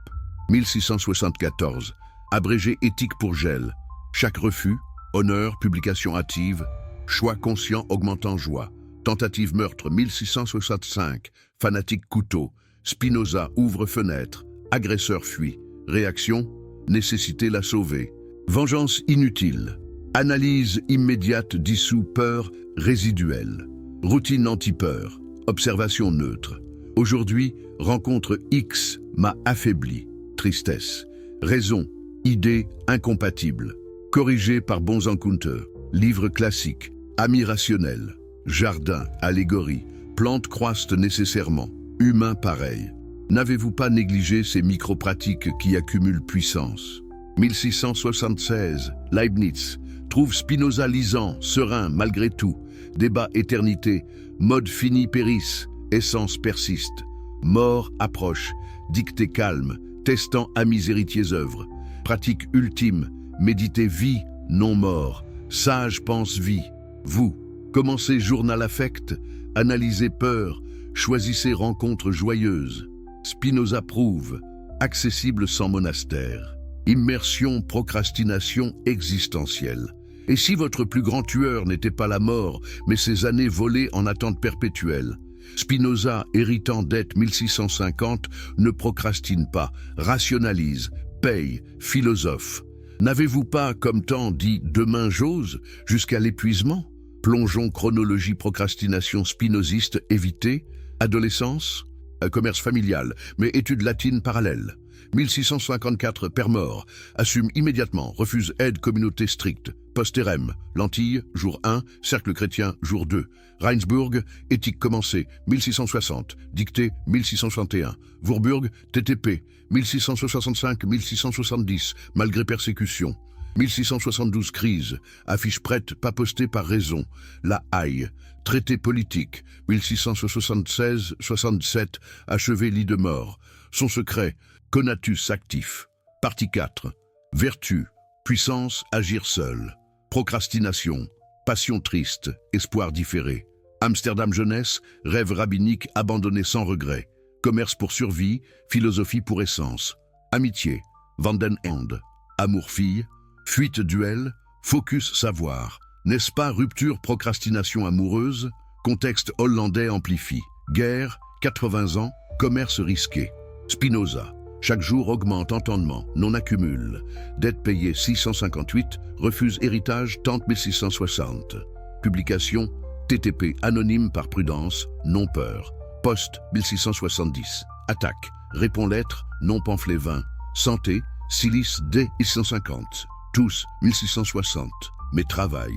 Speaker 1: 1674, abrégé éthique pour gel. Chaque refus, honneur, publication hâtive, choix conscient augmentant joie. Tentative meurtre 1665, fanatique couteau. Spinoza ouvre fenêtre, agresseur fuit. Réaction, nécessité la sauver. Vengeance inutile. Analyse immédiate dissout peur résiduelle. Routine anti-peur. Observation neutre. Aujourd'hui, rencontre X m'a affaibli. Tristesse. Raison. Idée incompatible. Corrigé par bons encounters. Livre classique. Amis rationnels. Jardin. Allégorie. Plantes croissent nécessairement. Humain pareil. N'avez-vous pas négligé ces micro-pratiques qui accumulent puissance? 1676. Leibniz. Trouve Spinoza lisant, serein malgré tout. Débat éternité. Mode fini périsse. Essence persiste. Mort approche. Dictée calme. Testant amis héritiers œuvres. Pratique ultime. Méditer vie, non mort. Sage pense vie. Vous. Commencez journal affect. Analysez peur. Choisissez rencontres joyeuses. Spinoza prouve. Accessible sans monastère. Immersion, procrastination existentielle. Et si votre plus grand tueur n'était pas la mort, mais ces années volées en attente perpétuelle? Spinoza, héritant dette 1650, ne procrastine pas, rationalise, paye, philosophe. N'avez-vous pas, comme tant, dit « demain j'ose » jusqu'à l'épuisement? Plongeons chronologie procrastination spinoziste évitée, adolescence, commerce familial, mais études latines parallèles. 1654, père mort, assume immédiatement, refuse aide communauté stricte. Postérem, Lentilles, jour 1, Cercle chrétien, jour 2. Reinsbourg, éthique commencée, 1660, dictée, 1661. Vourburg, TTP, 1665-1670, malgré persécution. 1672, crise, affiche prête, pas postée par raison. La haie, traité politique, 1676-67, achevé lit de mort. Son secret, conatus actif. Partie 4, vertu, puissance, agir seul. Procrastination, passion triste, espoir différé. Amsterdam jeunesse, rêve rabbinique abandonné sans regret. Commerce pour survie, philosophie pour essence. Amitié, Vanden Hand. Amour-fille, fuite duel, focus savoir. N'est-ce pas rupture procrastination amoureuse? Contexte hollandais amplifie. Guerre, 80 ans, commerce risqué. Spinoza. Chaque jour augmente entendement, non accumule. Dette payée 658, refuse héritage, tente 1660. Publication, TTP anonyme par prudence, non peur. Poste 1670. Attaque, répond lettre, non pamphlet 20. Santé, silice D 1650. Tous 1660. Mais travail.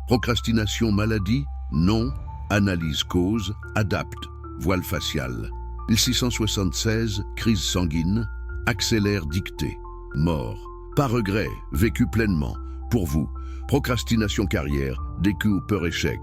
Speaker 1: Procrastination maladie, non. Analyse cause, adapte, voile facial. 1676, crise sanguine, accélère dictée, mort. Pas regret, vécu pleinement. Pour vous, procrastination carrière, découp peur échec.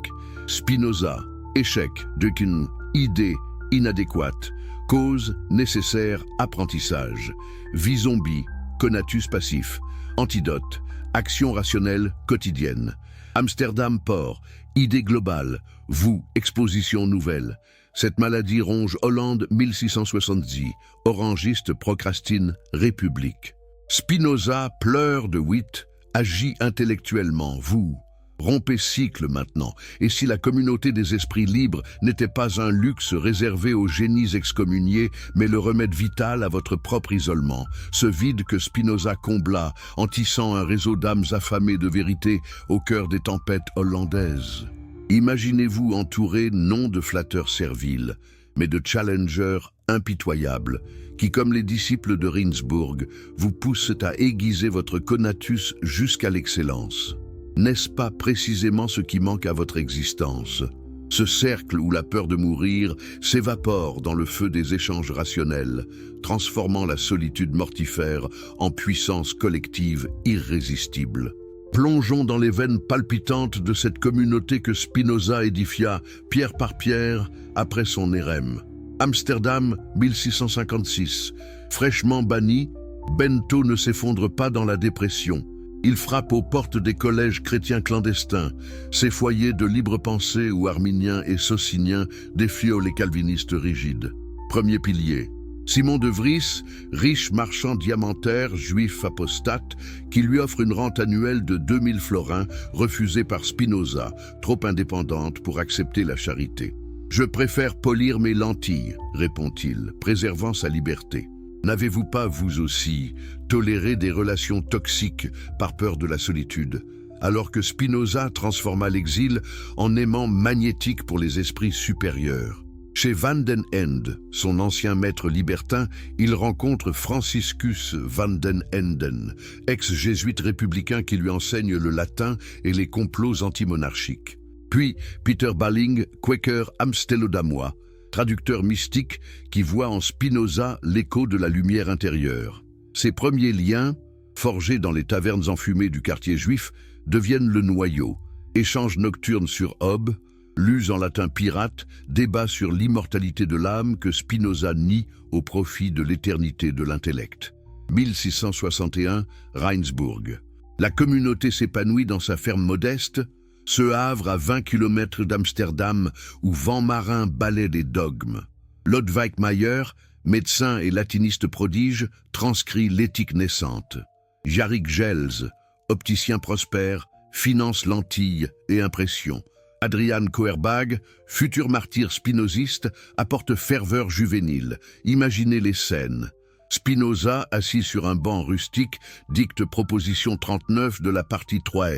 Speaker 1: Spinoza, échec, Dekin, idée inadéquate, cause nécessaire, apprentissage. Vie zombie, conatus passif, antidote, action rationnelle quotidienne. Amsterdam port, idée globale, vous, exposition nouvelle. Cette maladie ronge Hollande 1670, orangiste procrastine République. Spinoza pleure de 8, agit intellectuellement, vous. Rompez cycle maintenant, et si la communauté des esprits libres n'était pas un luxe réservé aux génies excommuniés, mais le remède vital à votre propre isolement, ce vide que Spinoza combla en tissant un réseau d'âmes affamées de vérité au cœur des tempêtes hollandaises. Imaginez-vous entouré non de flatteurs serviles, mais de challengers impitoyables, qui, comme les disciples de Rindsburg, vous poussent à aiguiser votre conatus jusqu'à l'excellence. N'est-ce pas précisément ce qui manque à votre existence? Ce cercle où la peur de mourir s'évapore dans le feu des échanges rationnels, transformant la solitude mortifère en puissance collective irrésistible. Plongeons dans les veines palpitantes de cette communauté que Spinoza édifia, pierre par pierre, après son érème. Amsterdam, 1656. Fraîchement banni, Bento ne s'effondre pas dans la dépression. Il frappe aux portes des collèges chrétiens clandestins. Ces foyers de libre pensée où arminiens et sociniens défient les calvinistes rigides. Premier pilier. Simon de Vries, riche marchand diamantaire, juif apostate, qui lui offre une rente annuelle de 2000 florins, refusée par Spinoza, trop indépendante pour accepter la charité. « Je préfère polir mes lentilles », répond-il, préservant sa liberté. N'avez-vous pas, vous aussi, toléré des relations toxiques par peur de la solitude, alors que Spinoza transforma l'exil en aimant magnétique pour les esprits supérieurs? Chez Van den Ende, son ancien maître libertin, il rencontre Franciscus van den Enden, ex-jésuite républicain qui lui enseigne le latin et les complots antimonarchiques. Puis Peter Balling, Quaker amstellodamois, traducteur mystique qui voit en Spinoza l'écho de la lumière intérieure. Ces premiers liens, forgés dans les tavernes enfumées du quartier juif, deviennent le noyau. Échanges nocturnes sur Hobbes, lus en latin pirate, débat sur l'immortalité de l'âme que Spinoza nie au profit de l'éternité de l'intellect. 1661, Rindsburg. La communauté s'épanouit dans sa ferme modeste, ce havre à 20 km d'Amsterdam où vent marin balaie des dogmes. Lodwijk Mayer, médecin et latiniste prodige, transcrit l'éthique naissante. Jarrick Gels, opticien prospère, finance lentilles et impressions. Adrian Koerbag, futur martyr spinoziste, apporte ferveur juvénile. Imaginez les scènes. Spinoza, assis sur un banc rustique, dicte proposition 39 de la partie 3.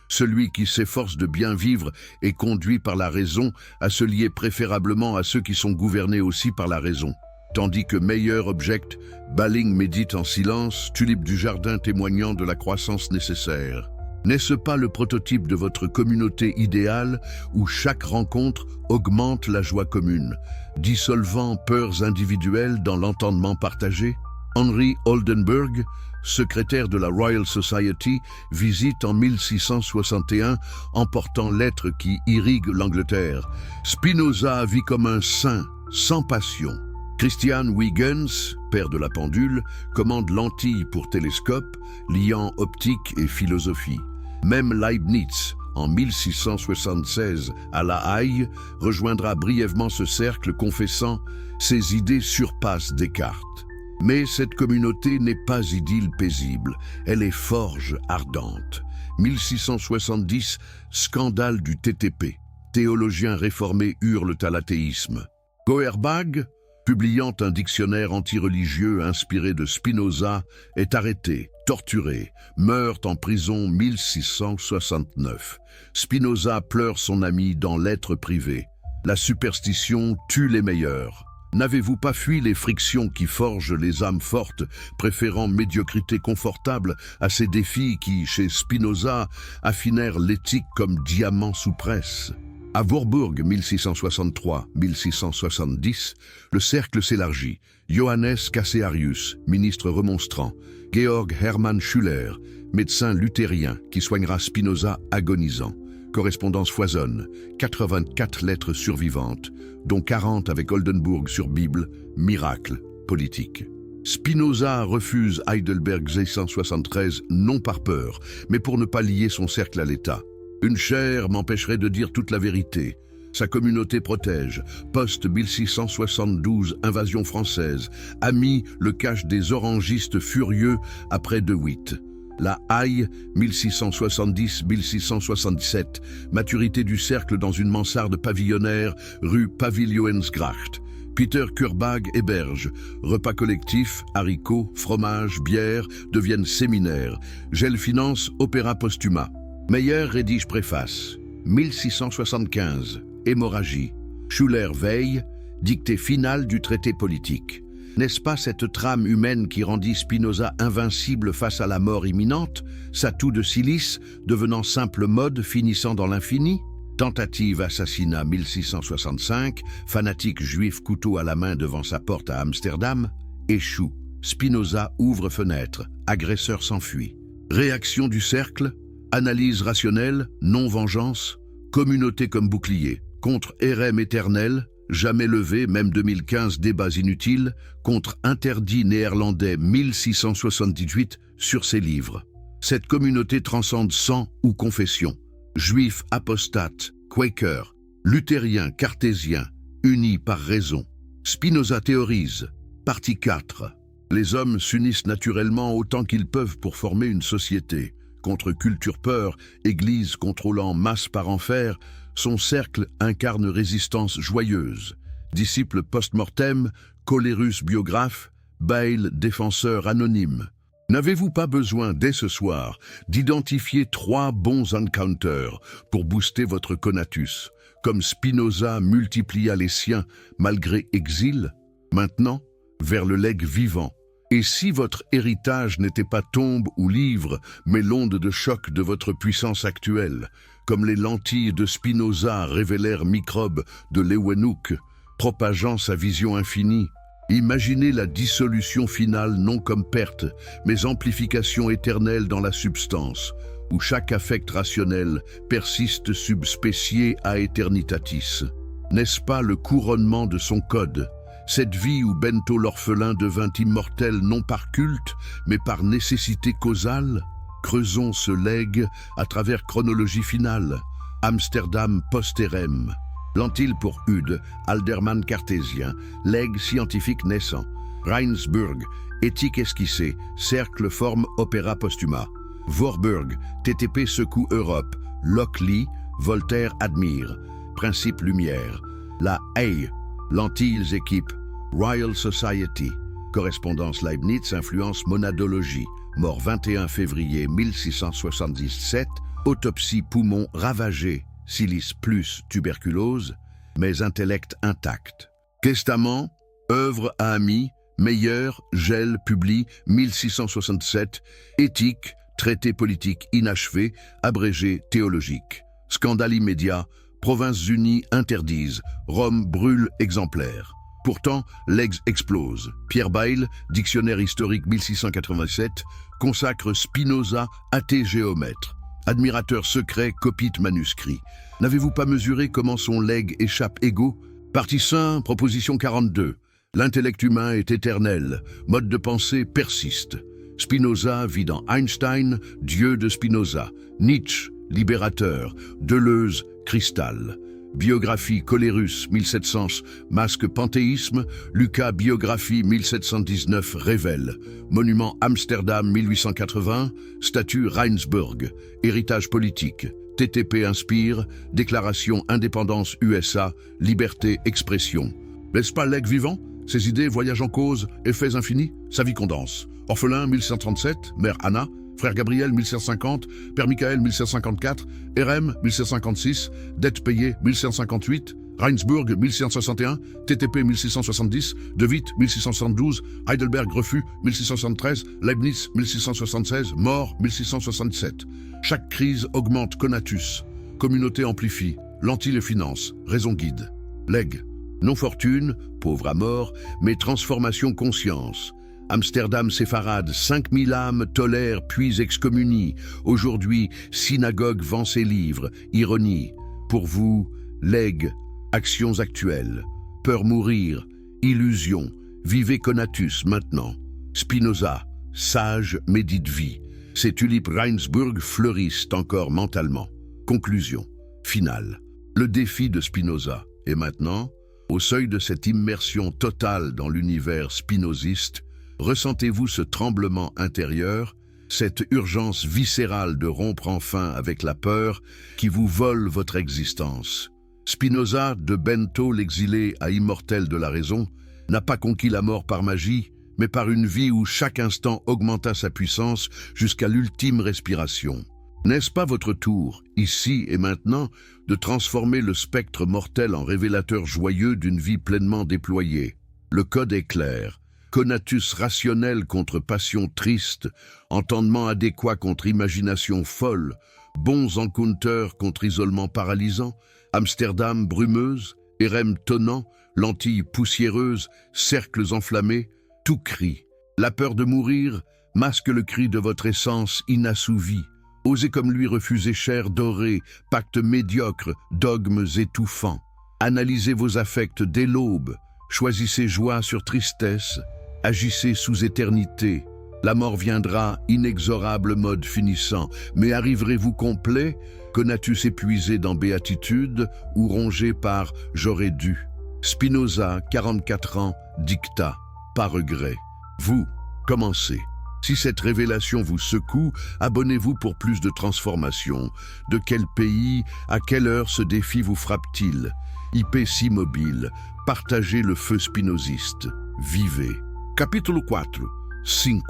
Speaker 1: Celui qui s'efforce de bien vivre est conduit par la raison à se lier préférablement à ceux qui sont gouvernés aussi par la raison. Tandis que Meyer objecte, Balling médite en silence, Tulipe du Jardin témoignant de la croissance nécessaire. N'est-ce pas le prototype de votre communauté idéale où chaque rencontre augmente la joie commune, dissolvant peurs individuelles dans l'entendement partagé? Henry Oldenburg, secrétaire de la Royal Society, visite en 1661, emportant lettres qui irriguent l'Angleterre. Spinoza vit comme un saint, sans passion. Christian Huygens, père de la pendule, commande lentilles pour télescope, liant optique et philosophie. Même Leibniz, en 1676, à La Haye, rejoindra brièvement ce cercle confessant « Ses idées surpassent Descartes ». Mais cette communauté n'est pas idylle paisible, elle est forge ardente. 1670, scandale du TTP. Théologiens réformés hurlent à l'athéisme. Koerbag, publiant un dictionnaire antireligieux inspiré de Spinoza, est arrêté, torturé, meurt en prison 1669. Spinoza pleure son ami dans Lettres privées. La superstition tue les meilleurs. N'avez-vous pas fui les frictions qui forgent les âmes fortes, préférant médiocrité confortable à ces défis qui, chez Spinoza, affinèrent l'éthique comme diamant sous presse? À Warburg, 1663-1670, le cercle s'élargit. Johannes Cassiarius, ministre remonstrant. Georg Hermann Schüller, médecin luthérien qui soignera Spinoza agonisant. Correspondance foisonne, 84 lettres survivantes, dont 40 avec Oldenburg sur Bible, miracle politique. Spinoza refuse Heidelberg 673 non par peur, mais pour ne pas lier son cercle à l'État. Une chaire m'empêcherait de dire toute la vérité. Sa communauté protège. Post-1672, invasion française. Ami le cache des orangistes furieux après De Witt. La Haye, 1670-1677, maturité du cercle dans une mansarde pavillonnaire, rue Pavillioensgracht. Peter Kurbag héberge. Repas collectifs, haricots, fromage, bière deviennent séminaires. Gel finance, opéra postuma. Meyer rédige préface. 1675, hémorragie. Schuller veille, dictée finale du traité politique. N'est-ce pas cette trame humaine qui rendit Spinoza invincible face à la mort imminente, sa toux de silice devenant simple mode finissant dans l'infini? Tentative assassinat 1665, fanatique juif couteau à la main devant sa porte à Amsterdam, échoue. Spinoza ouvre fenêtre, agresseur s'enfuit. Réaction du cercle, analyse rationnelle, non-vengeance, communauté comme bouclier, contre érème éternel, jamais levé, même 2015 débats inutiles, contre interdit néerlandais 1678 sur ses livres. Cette communauté transcende sang ou confession. Juifs apostates, quakers, luthériens, cartésiens, unis par raison. Spinoza théorise. Partie 4. Les hommes s'unissent naturellement autant qu'ils peuvent pour former une société. Contre culture peur, église contrôlant masse par enfer, son cercle incarne résistance joyeuse. Disciple post-mortem, colérus biographe, Bayle défenseur anonyme. N'avez-vous pas besoin, dès ce soir, d'identifier 3 bons encounters pour booster votre conatus, comme Spinoza multiplia les siens malgré exil? Maintenant, vers le legs vivant. Et si votre héritage n'était pas tombe ou livre, mais l'onde de choc de votre puissance actuelle, comme les lentilles de Spinoza révélèrent microbes de Leeuwenhoek, propageant sa vision infinie, imaginez la dissolution finale non comme perte, mais amplification éternelle dans la substance, où chaque affect rationnel persiste subspécié à eternitatis. N'est-ce pas le couronnement de son code? Cette vie où Bento l'orphelin devint immortel non par culte, mais par nécessité causale? Creusons ce legs à travers chronologie finale. Amsterdam post-érème. L'antille pour Ude, Alderman cartésien, legs scientifique naissant. Reinsburg, éthique esquissée, cercle forme opéra postuma. Voorburg, TTP secoue Europe, Lockley, Voltaire admire. Principe lumière. La Haye, lentilles équipe, Royal Society. Correspondance Leibniz, influence monadologie. Mort 21 février 1677, autopsie poumon ravagé, silice plus tuberculose, mais intellect intact. Testament, œuvre à amis, Meyer, Gel, publie 1667, éthique, traité politique inachevé, abrégé théologique. Scandale immédiat, Provinces-Unies interdisent, Rome brûle exemplaire. Pourtant, legs explose. Pierre Bayle, dictionnaire historique 1687, consacre Spinoza, athée géomètre. Admirateur secret, copite manuscrit. N'avez-vous pas mesuré comment son legs échappe égaux? Partie 5, proposition 42. L'intellect humain est éternel, mode de pensée persiste. Spinoza vit dans Einstein, Dieu de Spinoza. Nietzsche, libérateur. Deleuze, cristal. Biographie Colérus 1700, masque panthéisme, Lucas biographie 1719 révèle, monument Amsterdam 1880, statue Reinsburg, héritage politique, TTP inspire, déclaration indépendance USA, liberté expression. N'est-ce pas legs vivant? Ses idées voyagent en cause, effets infinis, sa vie condense. Orphelin 1737, mère Anna, frère Gabriel 1750, père Michael 1754, RM 1756, dette payée 1758, Reinsburg 1661, TTP 1670, De Witt 1672, Heidelberg refus 1673, Leibniz 1676, mort 1667. Chaque crise augmente conatus, communauté amplifie, lentilles et finances, raison guide. Legs, non fortune, pauvre à mort, mais transformation conscience. Amsterdam séfarade, 5000 âmes tolèrent puis excommunient. Aujourd'hui, synagogue vend ses livres, ironie. Pour vous, legs, actions actuelles. Peur mourir, illusion, vivez conatus maintenant. Spinoza, sage médite vie. Ces tulipes Reinsburg fleurissent encore mentalement. Conclusion, finale. Le défi de Spinoza. Et maintenant, au seuil de cette immersion totale dans l'univers spinoziste, ressentez-vous ce tremblement intérieur? cette urgence viscérale de rompre enfin avec la peur qui vous vole votre existence. Spinoza, de Bento l'exilé à immortel de la raison, n'a pas conquis la mort par magie, mais par une vie où chaque instant augmenta sa puissance jusqu'à l'ultime respiration. N'est-ce pas votre tour, ici et maintenant, de transformer le spectre mortel en révélateur joyeux d'une vie pleinement déployée? Le code est clair. Conatus rationnel contre passion triste, entendement adéquat contre imagination folle, bons encounters contre isolement paralysant, Amsterdam brumeuse, érem tonnant, lentilles poussiéreuses, cercles enflammés, tout crie. La peur de mourir masque le cri de votre essence inassouvie. Osez comme lui refuser chair dorée, pacte médiocre, dogmes étouffants. Analysez vos affects dès l'aube, choisissez joie sur tristesse, agissez sous éternité. La mort viendra, inexorable mode finissant, mais arriverez-vous complet, conatus épuisé dans béatitude ou rongé par « j'aurais dû ». Spinoza, 44 ans, dicta, pas regret. Vous, commencez. Si cette révélation vous secoue, abonnez-vous pour plus de transformations. De quel pays, à quelle heure ce défi vous frappe-t-il? IP mobile, partagez le feu spinoziste. Vivez. Capítulo 4, 5,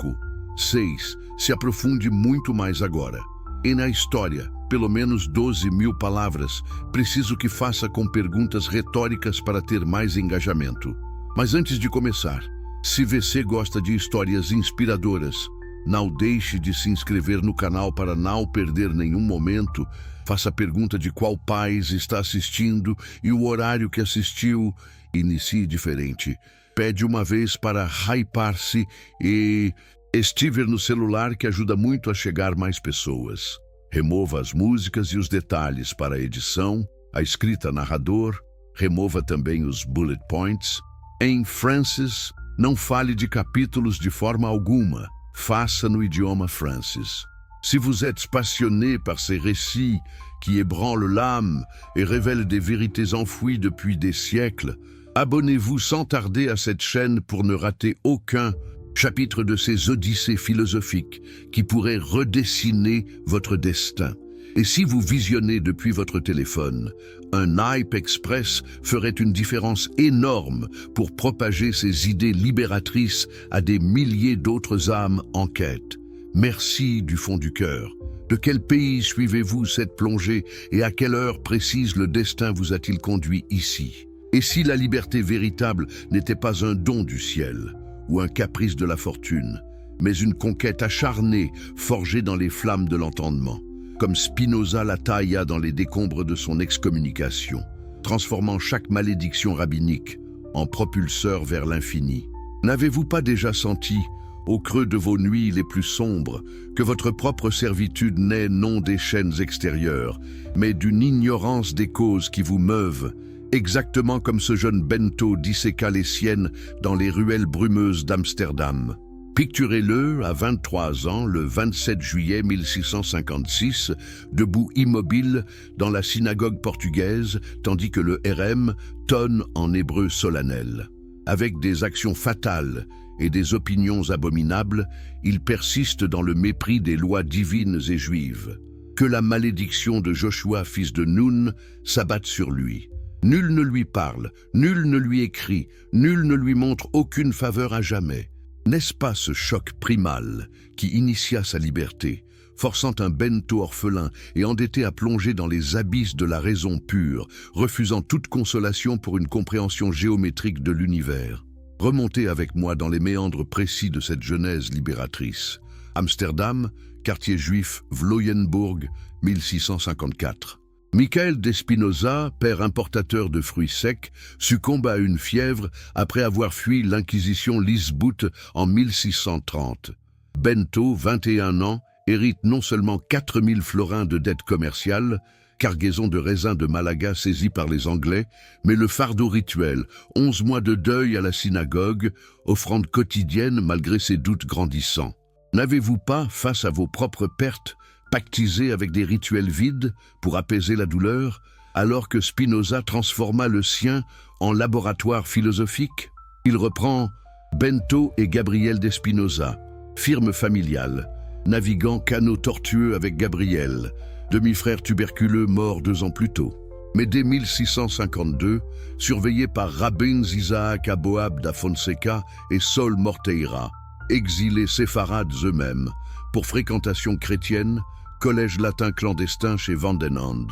Speaker 1: 6 se aprofunde muito mais agora. E na história, pelo menos 12.000 palavras, preciso que faça com perguntas retóricas para ter mais engajamento. Mas antes de começar, se você gosta de histórias inspiradoras, não deixe de se inscrever no canal para não perder nenhum momento. Faça a pergunta de qual país está assistindo e o horário que assistiu. Inicie diferente. Pede uma vez para hypar-se e estiver no celular que ajuda muito a chegar mais pessoas. Remova as músicas e os detalhes para a edição, a escrita narrador, remova também os bullet points. Em Francis, não fale de capítulos de forma alguma, faça no idioma Francis. Si vous êtes passionné par ces récits qui ébranlent l'âme et révèlent des vérités enfouies depuis des siècles, abonnez-vous sans tarder à cette chaîne pour ne rater aucun chapitre de ces odyssées philosophiques qui pourraient redessiner votre destin. Et si vous visionnez depuis votre téléphone, un Hype Express ferait une différence énorme pour propager ces idées libératrices à des milliers d'autres âmes en quête. Merci du fond du cœur. De quel pays suivez-vous cette plongée et à quelle heure précise le destin vous a-t-il conduit ici? Et si la liberté véritable n'était pas un don du ciel ou un caprice de la fortune, mais une conquête acharnée forgée dans les flammes de l'entendement, comme Spinoza la tailla dans les décombres de son excommunication, transformant chaque malédiction rabbinique en propulseur vers l'infini. N'avez-vous pas déjà senti, au creux de vos nuits les plus sombres, que votre propre servitude naît non des chaînes extérieures, mais d'une ignorance des causes qui vous meuvent, exactement comme ce jeune Bento disséqua les siennes dans les ruelles brumeuses d'Amsterdam? Picturez-le à 23 ans, le 27 juillet 1656, debout immobile dans la synagogue portugaise, tandis que le RM tonne en hébreu solennel. Avec des actions fatales et des opinions abominables, il persiste dans le mépris des lois divines et juives. Que la malédiction de Joshua, fils de Nun, s'abatte sur lui. Nul ne lui parle, nul ne lui écrit, nul ne lui montre aucune faveur à jamais. N'est-ce pas ce choc primal qui initia sa liberté, forçant un Bento orphelin et endetté à plonger dans les abysses de la raison pure, refusant toute consolation pour une compréhension géométrique de l'univers? Remontez avec moi dans les méandres précis de cette genèse libératrice. Amsterdam, quartier juif Vloyenburg, 1654. Michael de Spinoza, père importateur de fruits secs, succombe à une fièvre après avoir fui l'inquisition Lisbout en 1630. Bento, 21 ans, hérite non seulement 4000 florins de dettes commerciales, cargaison de raisins de Malaga saisis par les Anglais, mais le fardeau rituel, 11 mois de deuil à la synagogue, offrande quotidienne malgré ses doutes grandissants. N'avez-vous pas, face à vos propres pertes, pactisé avec des rituels vides pour apaiser la douleur, alors que Spinoza transforma le sien en laboratoire philosophique? Il reprend Bento et Gabriel de Spinoza, firme familiale, naviguant canot tortueux avec Gabriel, demi-frère tuberculeux mort 2 ans plus tôt. Mais dès 1652, surveillé par Rabins Isaac Aboab da Fonseca et Sol Morteira, exilés séfarades eux-mêmes, pour fréquentation chrétienne, collège latin clandestin chez Vandenhand,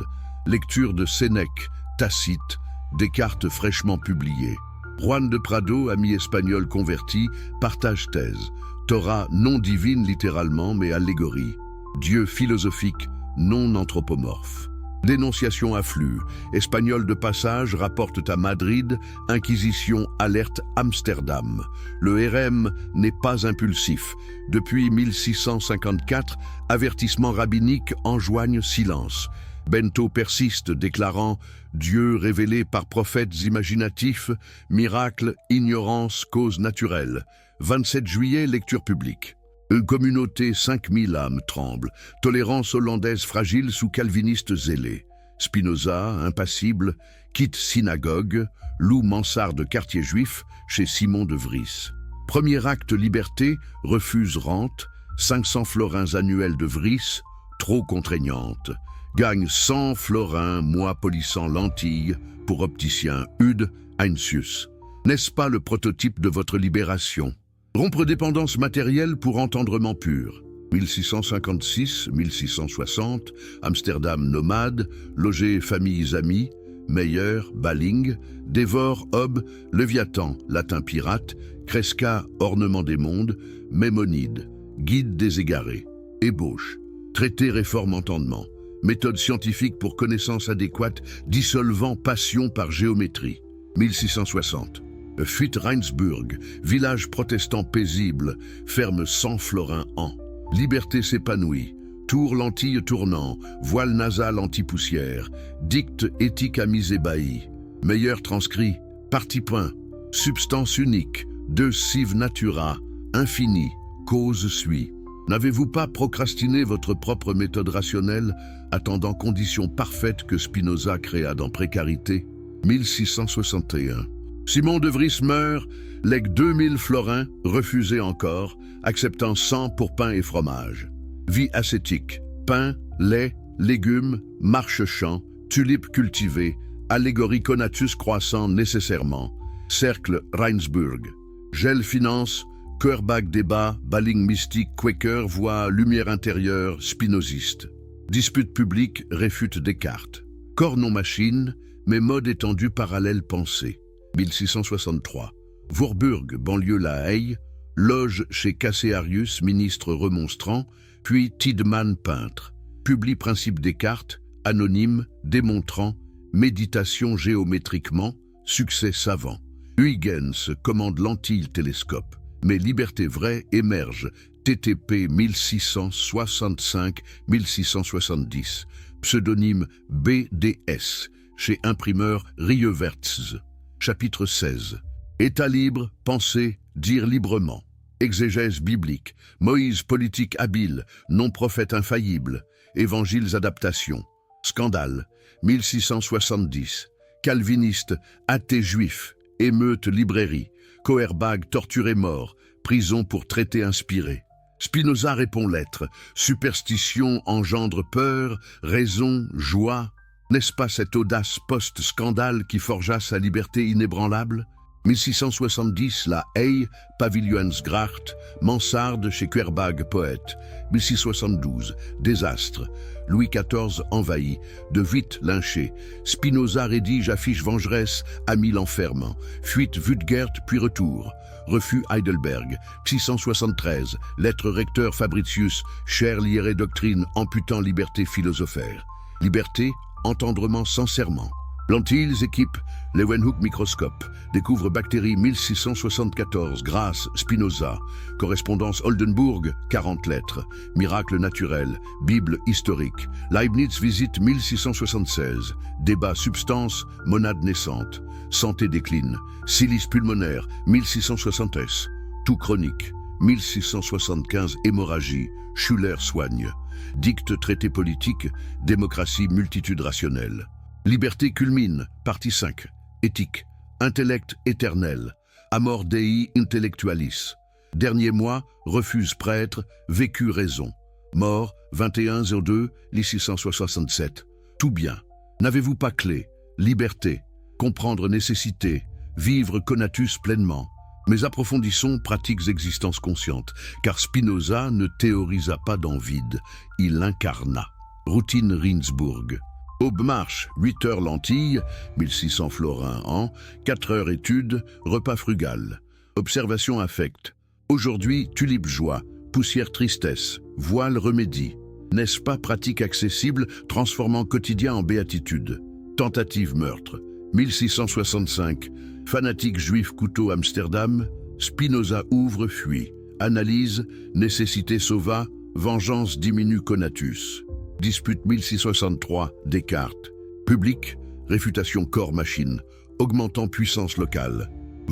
Speaker 1: lecture de Sénèque, Tacite, Descartes fraîchement publiées. Juan de Prado, ami espagnol converti, partage thèse. Torah non divine littéralement, mais allégorie. Dieu philosophique, non anthropomorphe. Dénonciation afflue. Espagnols de passage rapportent à Madrid, Inquisition alerte Amsterdam. Le RM n'est pas impulsif. Depuis 1654, avertissement rabbinique enjoignent silence. Bento persiste, déclarant « Dieu révélé par prophètes imaginatifs, miracle, ignorance, cause naturelle ». 27 juillet, lecture publique. Une communauté 5000 âmes tremble, tolérance hollandaise fragile sous calvinistes zélés. Spinoza, impassible, quitte synagogue, loue mansarde quartier juif chez Simon de Vries. Premier acte liberté, refuse rente, 500 florins annuels de Vries, trop contraignante. Gagne 100 florins, mois polissant lentilles, pour opticien Hude Heinsius. N'est-ce pas le prototype de votre libération? Rompre dépendance matérielle pour entendrement pur. 1656-1660, Amsterdam nomade, loger familles amies, Meyer, Balling, dévore Hobbes, Léviathan, latin pirate, Cresca, ornement des mondes, Mémonide, guide des égarés, ébauche, traité réforme entendement, méthode scientifique pour connaissance adéquate, dissolvant passion par géométrie. 1660. Fuite Reinsburg, village protestant paisible, ferme 100 florins an. Liberté s'épanouit, tour lentille tournant, voile nasal anti-poussière, dicte éthique amis ébahis. Meilleur transcrit, parti point, substance unique, de sive natura, infini, cause suit. N'avez-vous pas procrastiné votre propre méthode rationnelle, attendant conditions parfaites que Spinoza créa dans Précarité? 1661. Simon de Vries meurt, lègue 2000 florins, refusé encore, acceptant 100 pour pain et fromage. Vie ascétique, pain, lait, légumes, marche-champ, tulipes cultivées, allégorie conatus croissant nécessairement, cercle Reinsburg. Gel finance, Keurbach débat, Balling mystique, Quaker voix, lumière intérieure, spinoziste. Dispute publique, réfute Descartes. Corps non machine, mais mode étendu parallèle pensée. 1663. Voorburg, banlieue La Haye, loge chez Cassearius, ministre remonstrant, puis Tiedemann, peintre. Publie Principe Descartes, anonyme, démontrant, méditation géométriquement, succès savant. Huygens commande lentille télescope, mais liberté vraie émerge, TTP 1665-1670, pseudonyme BDS, chez imprimeur Rieverts. Chapitre 16. État libre, penser, dire librement. Exégèse biblique, Moïse politique habile, non-prophète infaillible, évangiles adaptation. Scandale, 1670. Calviniste, athée juif, émeute librairie, Keurbach torturé mort, prison pour traité inspiré. Spinoza répond lettre, superstition engendre peur, raison, joie. N'est-ce pas cette audace post-scandale qui forgea sa liberté inébranlable? 1670, La Haye, Pavilionsgracht, mansarde chez Keurbach, poète. 1672, désastre. Louis XIV envahi, de Witt lynché. Spinoza rédige affiche vengeresse, ami l'enfermant. Fuite Wutgert puis retour. Refus Heidelberg. 673, lettre recteur Fabricius, chair liérée doctrine, amputant liberté philosophère. Liberté, entendrement sans serment. Lentilles équipe, Leeuwenhoek microscope, découvre bactéries 1674, Grasse, Spinoza, correspondance Oldenburg, 40 lettres, miracle naturel, Bible historique, Leibniz visite 1676, débat substance, monade naissante, santé décline, silice pulmonaire, 1660 S, tout chronique, 1675 hémorragie, Schuller soigne, dicte traité politique, démocratie multitude rationnelle. Liberté culmine, partie 5. Éthique, intellect éternel, amor dei intellectualis. Dernier mois, refuse prêtre, vécu raison. Mort 2102 1667. Tout bien. N'avez-vous pas clé, liberté, comprendre nécessité, vivre conatus pleinement? Mais approfondissons pratiques existences conscientes, car Spinoza ne théorisa pas dans vide, il l'incarna. Routine Riensburg. Aube marche, 8 heures lentilles, 1600 florins an, 4 heures études, repas frugal. Observation affect. Aujourd'hui, tulipe joie, poussière tristesse, voile remédie. N'est-ce pas pratique accessible, transformant quotidien en béatitude? Tentative meurtre. 1665. Fanatique juif couteau Amsterdam. Spinoza ouvre fuit. Analyse. Nécessité sauva. Vengeance diminue conatus. Dispute 1663. Descartes. Public. Réfutation corps-machine. Augmentant puissance locale.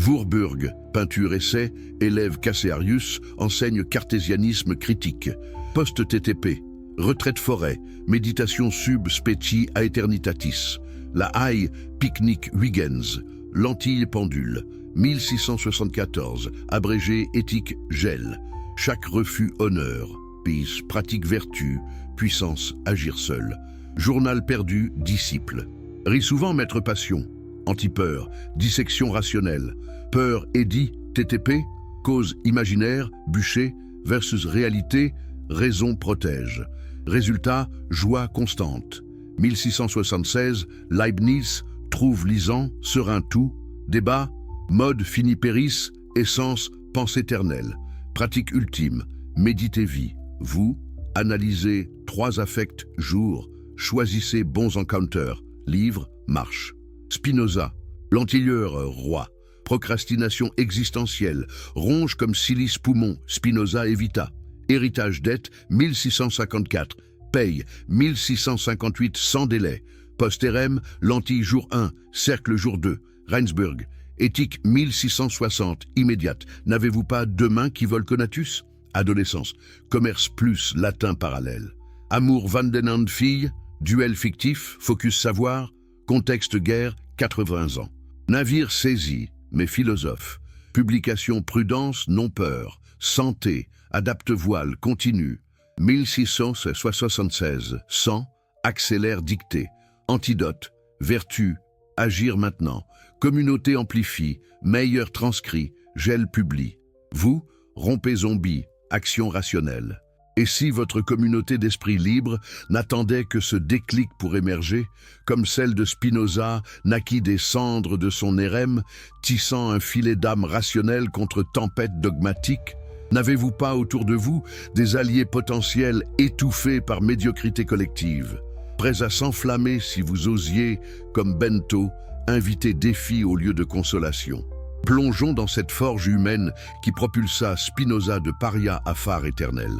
Speaker 1: Warburg. Peinture essai. Élève Cassiarius. Enseigne cartésianisme critique. Post-TTP. Retraite forêt. Méditation sub specie aeternitatis. La Haye, pique-nique Huygens, lentille pendule, 1674, abrégé éthique gel, chaque refus honneur, peace, pratique vertu, puissance agir seul, journal perdu, disciple. Rit souvent maître passion, antipeur, dissection rationnelle, peur édit, TTP, cause imaginaire, bûcher, versus réalité, raison protège. Résultat, joie constante. 1676, Leibniz, trouve lisant, serein tout, débat, mode finipéris, essence, pensée éternelle, pratique ultime, méditez vie, vous, analysez 3 affects jour, choisissez bons encounters, livre, marche. Spinoza, l'antilleur roi, procrastination existentielle, ronge comme silice poumon, Spinoza évita, héritage dette, 1654, paye, 1658 sans délai. Post-RM, lentille jour 1, cercle jour 2, Reinsburg. Éthique 1660, immédiate. N'avez-vous pas 2 mains qui volent conatus? Adolescence, commerce plus, latin parallèle. Amour Vandenand fille, duel fictif, focus savoir, contexte guerre, 80 ans. Navire saisi, mais philosophe. Publication prudence, non peur. Santé, adapte voile, continue. 1676, 100, accélère dictée, antidote, vertu, agir maintenant, communauté amplifie, meilleur transcrit, gel publie. Vous, rompez zombie, action rationnelle. Et si votre communauté d'esprit libre n'attendait que ce déclic pour émerger, comme celle de Spinoza, naquit des cendres de son érème, tissant un filet d'âme rationnelle contre tempête dogmatique? N'avez-vous pas autour de vous des alliés potentiels étouffés par médiocrité collective, prêts à s'enflammer si vous osiez, comme Bento, inviter défi au lieu de consolation? Plongeons dans cette forge humaine qui propulsa Spinoza de paria à phare éternel.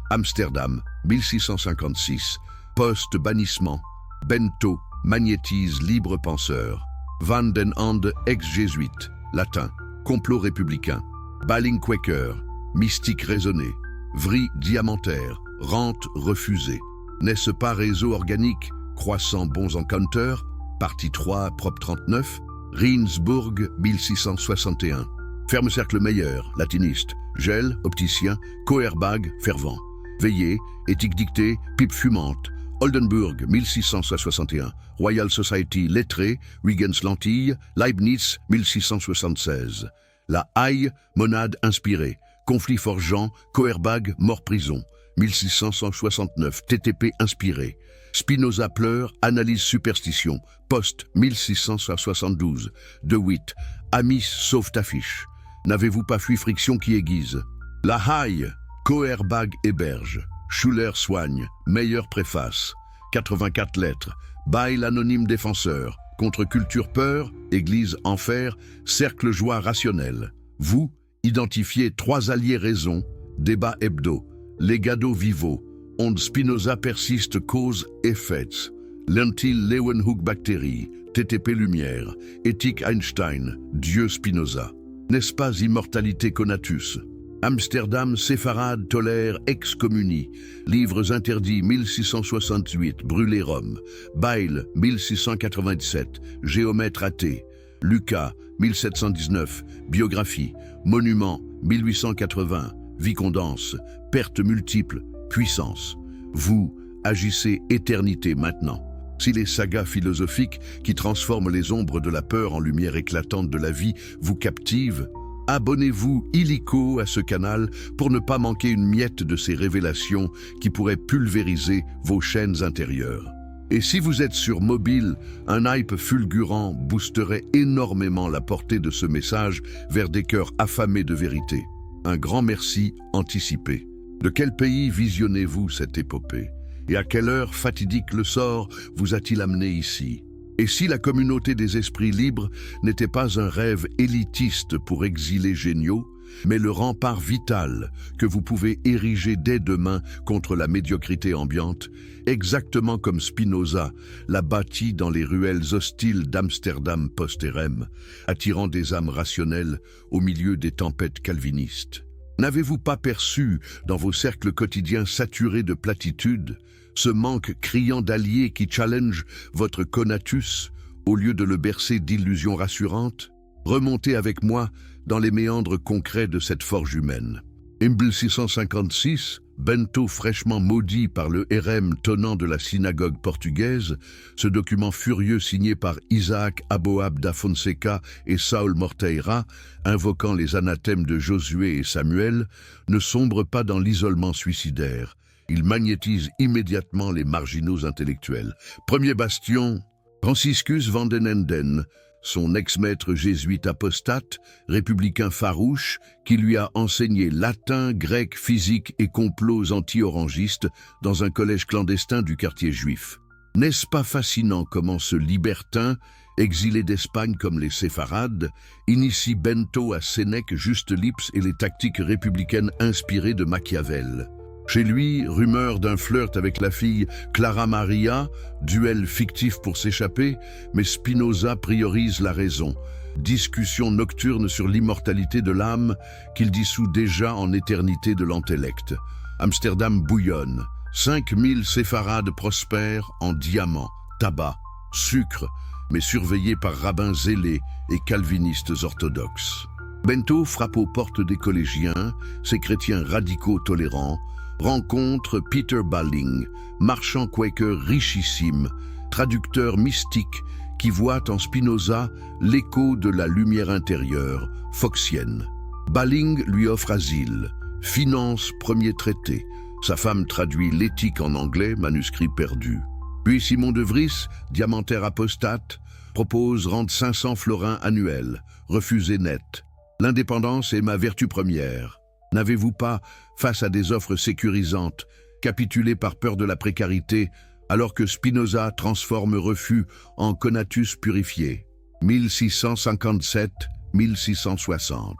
Speaker 1: Amsterdam, 1656, post-bannissement. Bento magnétise libre penseur. Van den Ande, ex-jésuite, latin. Complot républicain. Baling Quaker, mystique raisonné. Vri diamantaire, rente refusée. N'est-ce pas réseau organique, croissant bons encounters? Partie 3, prop 39. Riensburg, 1661. Ferme cercle meilleur, latiniste. Gel, opticien. Koerbag, fervent. Veillée, éthique dictée, pipe fumante. Oldenburg, 1661. Royal Society, lettré. Huygens lentille. Leibniz, 1676. La Haye, monade inspirée. Conflit forgeant. Koerbag, mort-prison. 1669. TTP inspiré. Spinoza pleure, analyse superstition. Post, 1672. De Witt. Amis sauve ta fiche. N'avez-vous pas fui friction qui aiguise? La Haye, Koerbag héberge. Schuller soigne. Meilleure préface. 84 lettres. Bail anonyme défenseur. Contre-culture peur. Église enfer. Cercle joie rationnel. Vous, identifiez 3 alliés raison. Débat hebdo. Legado vivo. Onde Spinoza persiste cause effets. Lentille Leeuwenhoek bactérie. TTP lumière. Éthique Einstein. Dieu Spinoza. N'est-ce pas immortalité conatus? Amsterdam séfarade tolère excommunie. Livres interdits 1668. Brûlé Rome. Bail 1697. Géomètre athée. Lucas 1719. Biographie. Monument 1880. Vie condense. Perte multiple. puissance. Vous agissez éternité maintenant. Si les sagas philosophiques qui transforment les ombres de la peur en lumière éclatante de la vie vous captivent, abonnez-vous illico à ce canal pour ne pas manquer une miette de ces révélations qui pourraient pulvériser vos chaînes intérieures. Et si vous êtes sur mobile, un hype fulgurant boosterait énormément la portée de ce message vers des cœurs affamés de vérité. Un grand merci anticipé. De quel pays visionnez-vous cette épopée? Et à quelle heure fatidique le sort vous a-t-il amené ici? Et si la communauté des esprits libres n'était pas un rêve élitiste pour exilés géniaux, mais le rempart vital que vous pouvez ériger dès demain contre la médiocrité ambiante, exactement comme Spinoza l'a bâti dans les ruelles hostiles d'Amsterdam post-érem, attirant des âmes rationnelles au milieu des tempêtes calvinistes. N'avez-vous pas perçu, dans vos cercles quotidiens saturés de platitudes, ce manque criant d'alliés qui challenge votre conatus au lieu de le bercer d'illusions rassurantes? Remontez avec moi dans les méandres concrets de cette forge humaine. 1656, Bento fraîchement maudit par le hérem tonnant de la synagogue portugaise, ce document furieux signé par Isaac Aboab da Fonseca et Saul Morteira, invoquant les anathèmes de Josué et Samuel, ne sombre pas dans l'isolement suicidaire. Il magnétise immédiatement les marginaux intellectuels. Premier bastion, Franciscus van den Enden, son ex-maître jésuite apostate, républicain farouche, qui lui a enseigné latin, grec, physique et complots anti-orangistes dans un collège clandestin du quartier juif. N'est-ce pas fascinant comment ce libertin, exilé d'Espagne comme les séfarades, initie Bento à Sénèque, Juste Lips et les tactiques républicaines inspirées de Machiavel? Chez lui, rumeur d'un flirt avec la fille Clara Maria, duel fictif pour s'échapper, mais Spinoza priorise la raison. Discussion nocturne sur l'immortalité de l'âme qu'il dissout déjà en éternité de l'intellect. Amsterdam bouillonne. 5000 séfarades prospèrent en diamants, tabac, sucre, mais surveillés par rabbins zélés et calvinistes orthodoxes. Bento frappe aux portes des collégiens, ces chrétiens radicaux tolérants, rencontre Peter Balling, marchand quaker richissime, traducteur mystique qui voit en Spinoza l'écho de la lumière intérieure, foxienne. Balling lui offre asile, finance premier traité. Sa femme traduit l'éthique en anglais, manuscrit perdu. Puis Simon de Vries, diamantaire apostate, propose rendre 500 florins annuels, refusé net. L'indépendance est ma vertu première. N'avez-vous pas, face à des offres sécurisantes, capitulé par peur de la précarité, alors que Spinoza transforme refus en conatus purifié? 1657-1660.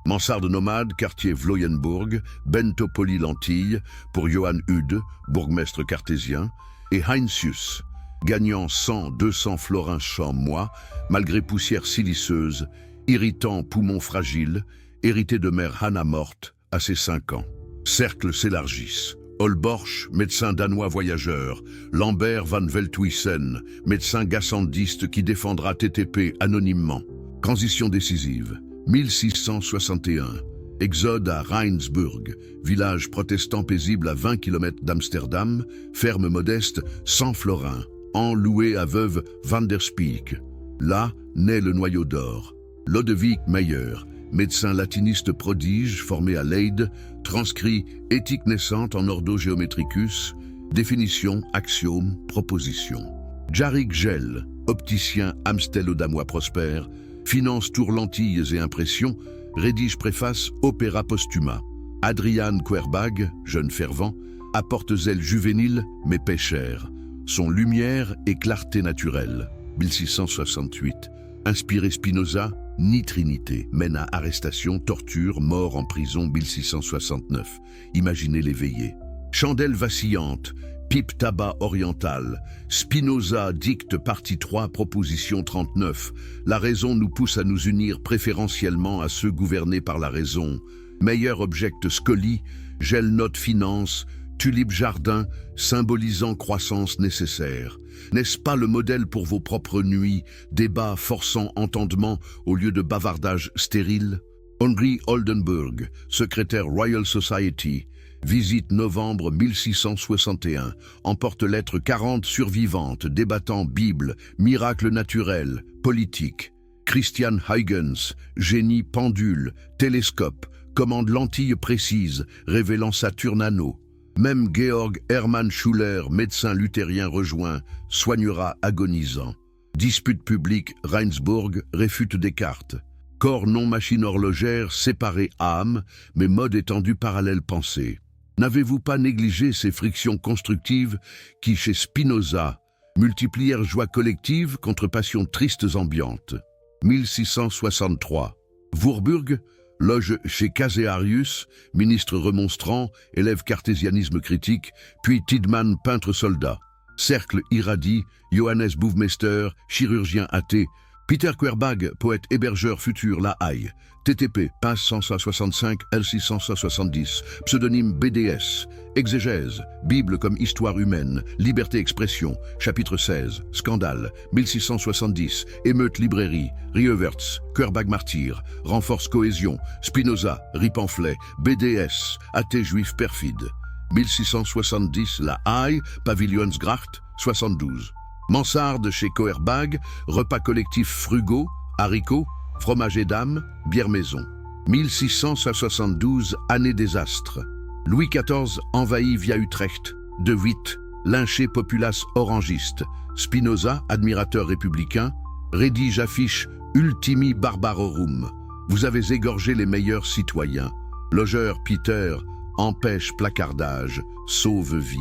Speaker 1: Mansarde nomade, quartier Vloyenburg, Bento Lentille, pour Johann Hude, bourgmestre cartésien, et Heinsius, gagnant 100-200 florins champ mois, malgré poussière siliceuse, irritant poumon fragile, hérité de mère Hanna morte à ses 5 ans. Cercles s'élargissent. Holborch, médecin danois voyageur. Lambert van Veltuysen, médecin gassandiste qui défendra TTP anonymement. Transition décisive. 1661. Exode à Rijnsburg, village protestant paisible à 20 km d'Amsterdam, ferme modeste, 100 florins, enloué à veuve van der Spieck. Là naît le noyau d'or. Lodewijk Meyer, médecin latiniste prodige formé à Leyde, transcrit Éthique naissante en Ordo Geometricus, définition, axiome, proposition. Jarrick Gell, opticien amstel-odamois prospère, finance tours lentilles et impressions, rédige préface Opéra postuma. Adrian Querbag, jeune fervent, apporte zèle juvénile mais péchère. Son lumière et clarté naturelle. 1668. Inspiré Spinoza, ni trinité, mène à arrestation, torture, mort en prison 1669. Imaginez l'éveillé. Chandelle vacillante, pipe tabac oriental. Spinoza dicte partie 3, proposition 39. La raison nous pousse à nous unir préférentiellement à ceux gouvernés par la raison. Meilleur objecte Scully, gel note finance, tulipe jardin, symbolisant croissance nécessaire. N'est-ce pas le modèle pour vos propres nuits, débats forçant entendement au lieu de bavardage stérile? Henry Oldenburg, secrétaire Royal Society, visite novembre 1661, emporte lettres 40 survivantes débattant Bible, miracles naturels, politique. Christian Huygens, génie pendule, télescope, commande lentille précise, révélant Saturne anneau. Même Georg Hermann Schuller, médecin luthérien rejoint, soignera agonisant. Dispute publique, Reinsburg réfute Descartes. Corps non machine horlogère, séparé âme, mais mode étendu parallèle pensée. N'avez-vous pas négligé ces frictions constructives qui, chez Spinoza, multiplièrent joie collective contre passions tristes ambiantes? 1663. Warburg, loge chez Casearius, ministre remonstrant, élève cartésianisme critique, puis Tidman, peintre soldat. Cercle irradie, Johannes Bouvmester, chirurgien athée, Peter Querbag, poète hébergeur futur La Haye, TTP, PAS 165, L670, pseudonyme BDS, exégèse, Bible comme histoire humaine, liberté-expression, chapitre 16, scandale, 1670, émeute librairie, Rieverts, Querbag martyr, renforce cohésion, Spinoza, pamphlet, BDS, athée juif perfide. 1670, La Haye, Pavilionsgracht, 72. Mansarde chez Querbag, repas collectifs frugaux, haricots, fromage et dames, bière maison. 1672, année désastre. Louis XIV envahit via Utrecht. De Witt, lynché populace orangiste. Spinoza, admirateur républicain, rédige affiche Ultimi Barbarorum. Vous avez égorgé les meilleurs citoyens. Logeur Peter empêche placardage, sauve vie.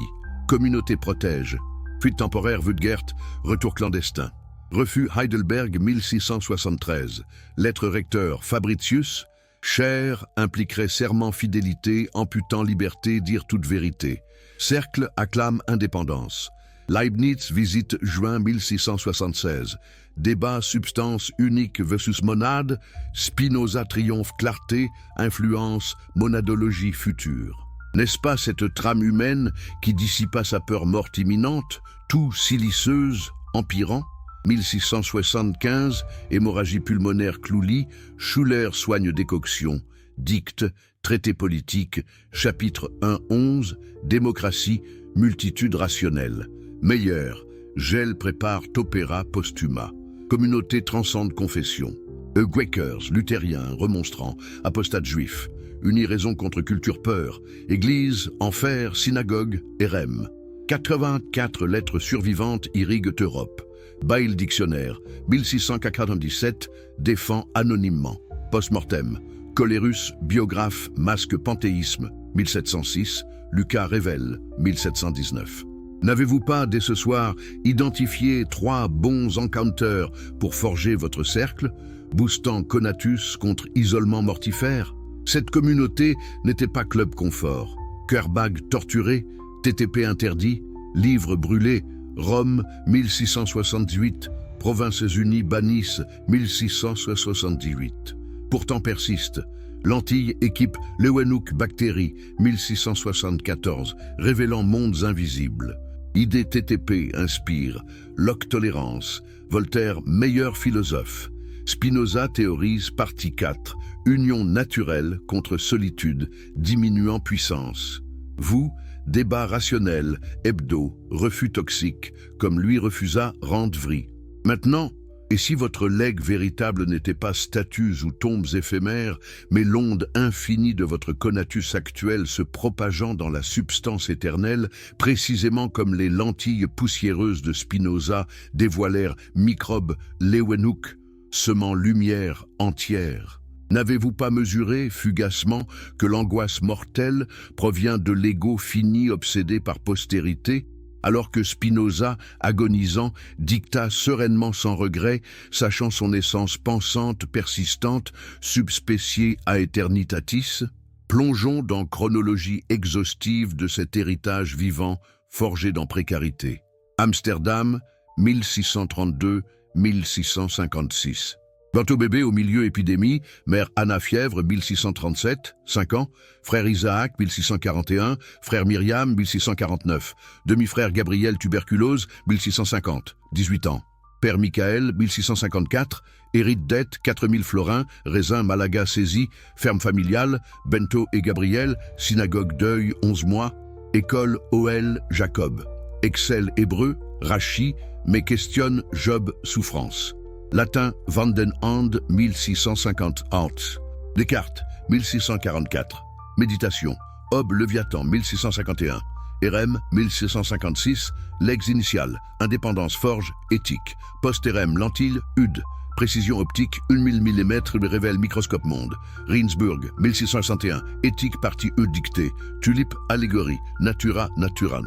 Speaker 1: Communauté protège. Fuite temporaire Wutgert, retour clandestin. Refus Heidelberg 1673. Lettre recteur Fabritius. Chair impliquerait serment fidélité, amputant liberté, dire toute vérité. Cercle acclame indépendance. Leibniz visite juin 1676. Débat substance unique versus monade. Spinoza triomphe clarté, influence, monadologie future. N'est-ce pas cette trame humaine qui dissipa sa peur morte imminente, tout siliceuse, empirant? 1675, hémorragie pulmonaire Clouli, Schuller soigne décoction, dicte, traité politique, chapitre 1-11, démocratie, multitude rationnelle. Meilleur, Gel prépare Topera postuma. Communauté transcende confession. Quakers, luthériens, remonstrants, apostates juifs. Uniraison contre culture peur. Église, enfer, synagogue, érem. 84 lettres survivantes irriguent Europe. Bail dictionnaire, 1697, défend anonymement. Post-mortem, Colérus, biographe, masque panthéisme, 1706, Lucas révèle, 1719. N'avez-vous pas, dès ce soir, identifié 3 bons encounters pour forger votre cercle, boostant conatus contre isolement mortifère? Cette communauté n'était pas club confort. Querbag torturé, TTP interdit, livres brûlés, Rome 1668, Provinces-Unies bannissent 1678. Pourtant persiste. Lentille équipe Leeuwenhoek bactéries 1674, révélant mondes invisibles. Idée TTP inspire, Locke tolérance, Voltaire meilleur philosophe. Spinoza théorise partie 4, union naturelle contre solitude, diminuant puissance. Vous, débat rationnel, hebdo, refus toxique, comme lui refusa Randvry. Maintenant, et si votre legs véritable n'était pas statues ou tombes éphémères, mais l'onde infinie de votre conatus actuel se propageant dans la substance éternelle, précisément comme les lentilles poussiéreuses de Spinoza dévoilèrent microbes Leeuwenhoek, semant lumière entière. N'avez-vous pas mesuré, fugacement, que l'angoisse mortelle provient de l'ego fini obsédé par postérité, alors que Spinoza, agonisant, dicta sereinement sans regret, sachant son essence pensante, persistante, subspéciée à eternitatis? Plongeons dans chronologie exhaustive de cet héritage vivant forgé dans précarité. Amsterdam, 1632-1656. Bientôt bébé au milieu épidémie, mère Anna fièvre 1637, 5 ans, frère Isaac 1641, frère Myriam 1649, demi-frère Gabriel tuberculose 1650, 18 ans, père Michael 1654, Hérite dette, 4000 florins, raisin Malaga saisi, ferme familiale, Bento et Gabriel, synagogue deuil, 11 mois, école OL Jacob, Excel hébreu, Rachi, mais questionne Job souffrance. Latin Vandenhand 1650 Art. Descartes 1644. Méditation. Ob Leviathan 1651. RM 1656. Legs initial. Indépendance forge. Éthique. Post-RM lentille. UD. Précision optique, 1000 mm révèle microscope monde. Riensburg, 1661, éthique partie E dictée. Tulipe, allégorie, natura naturans.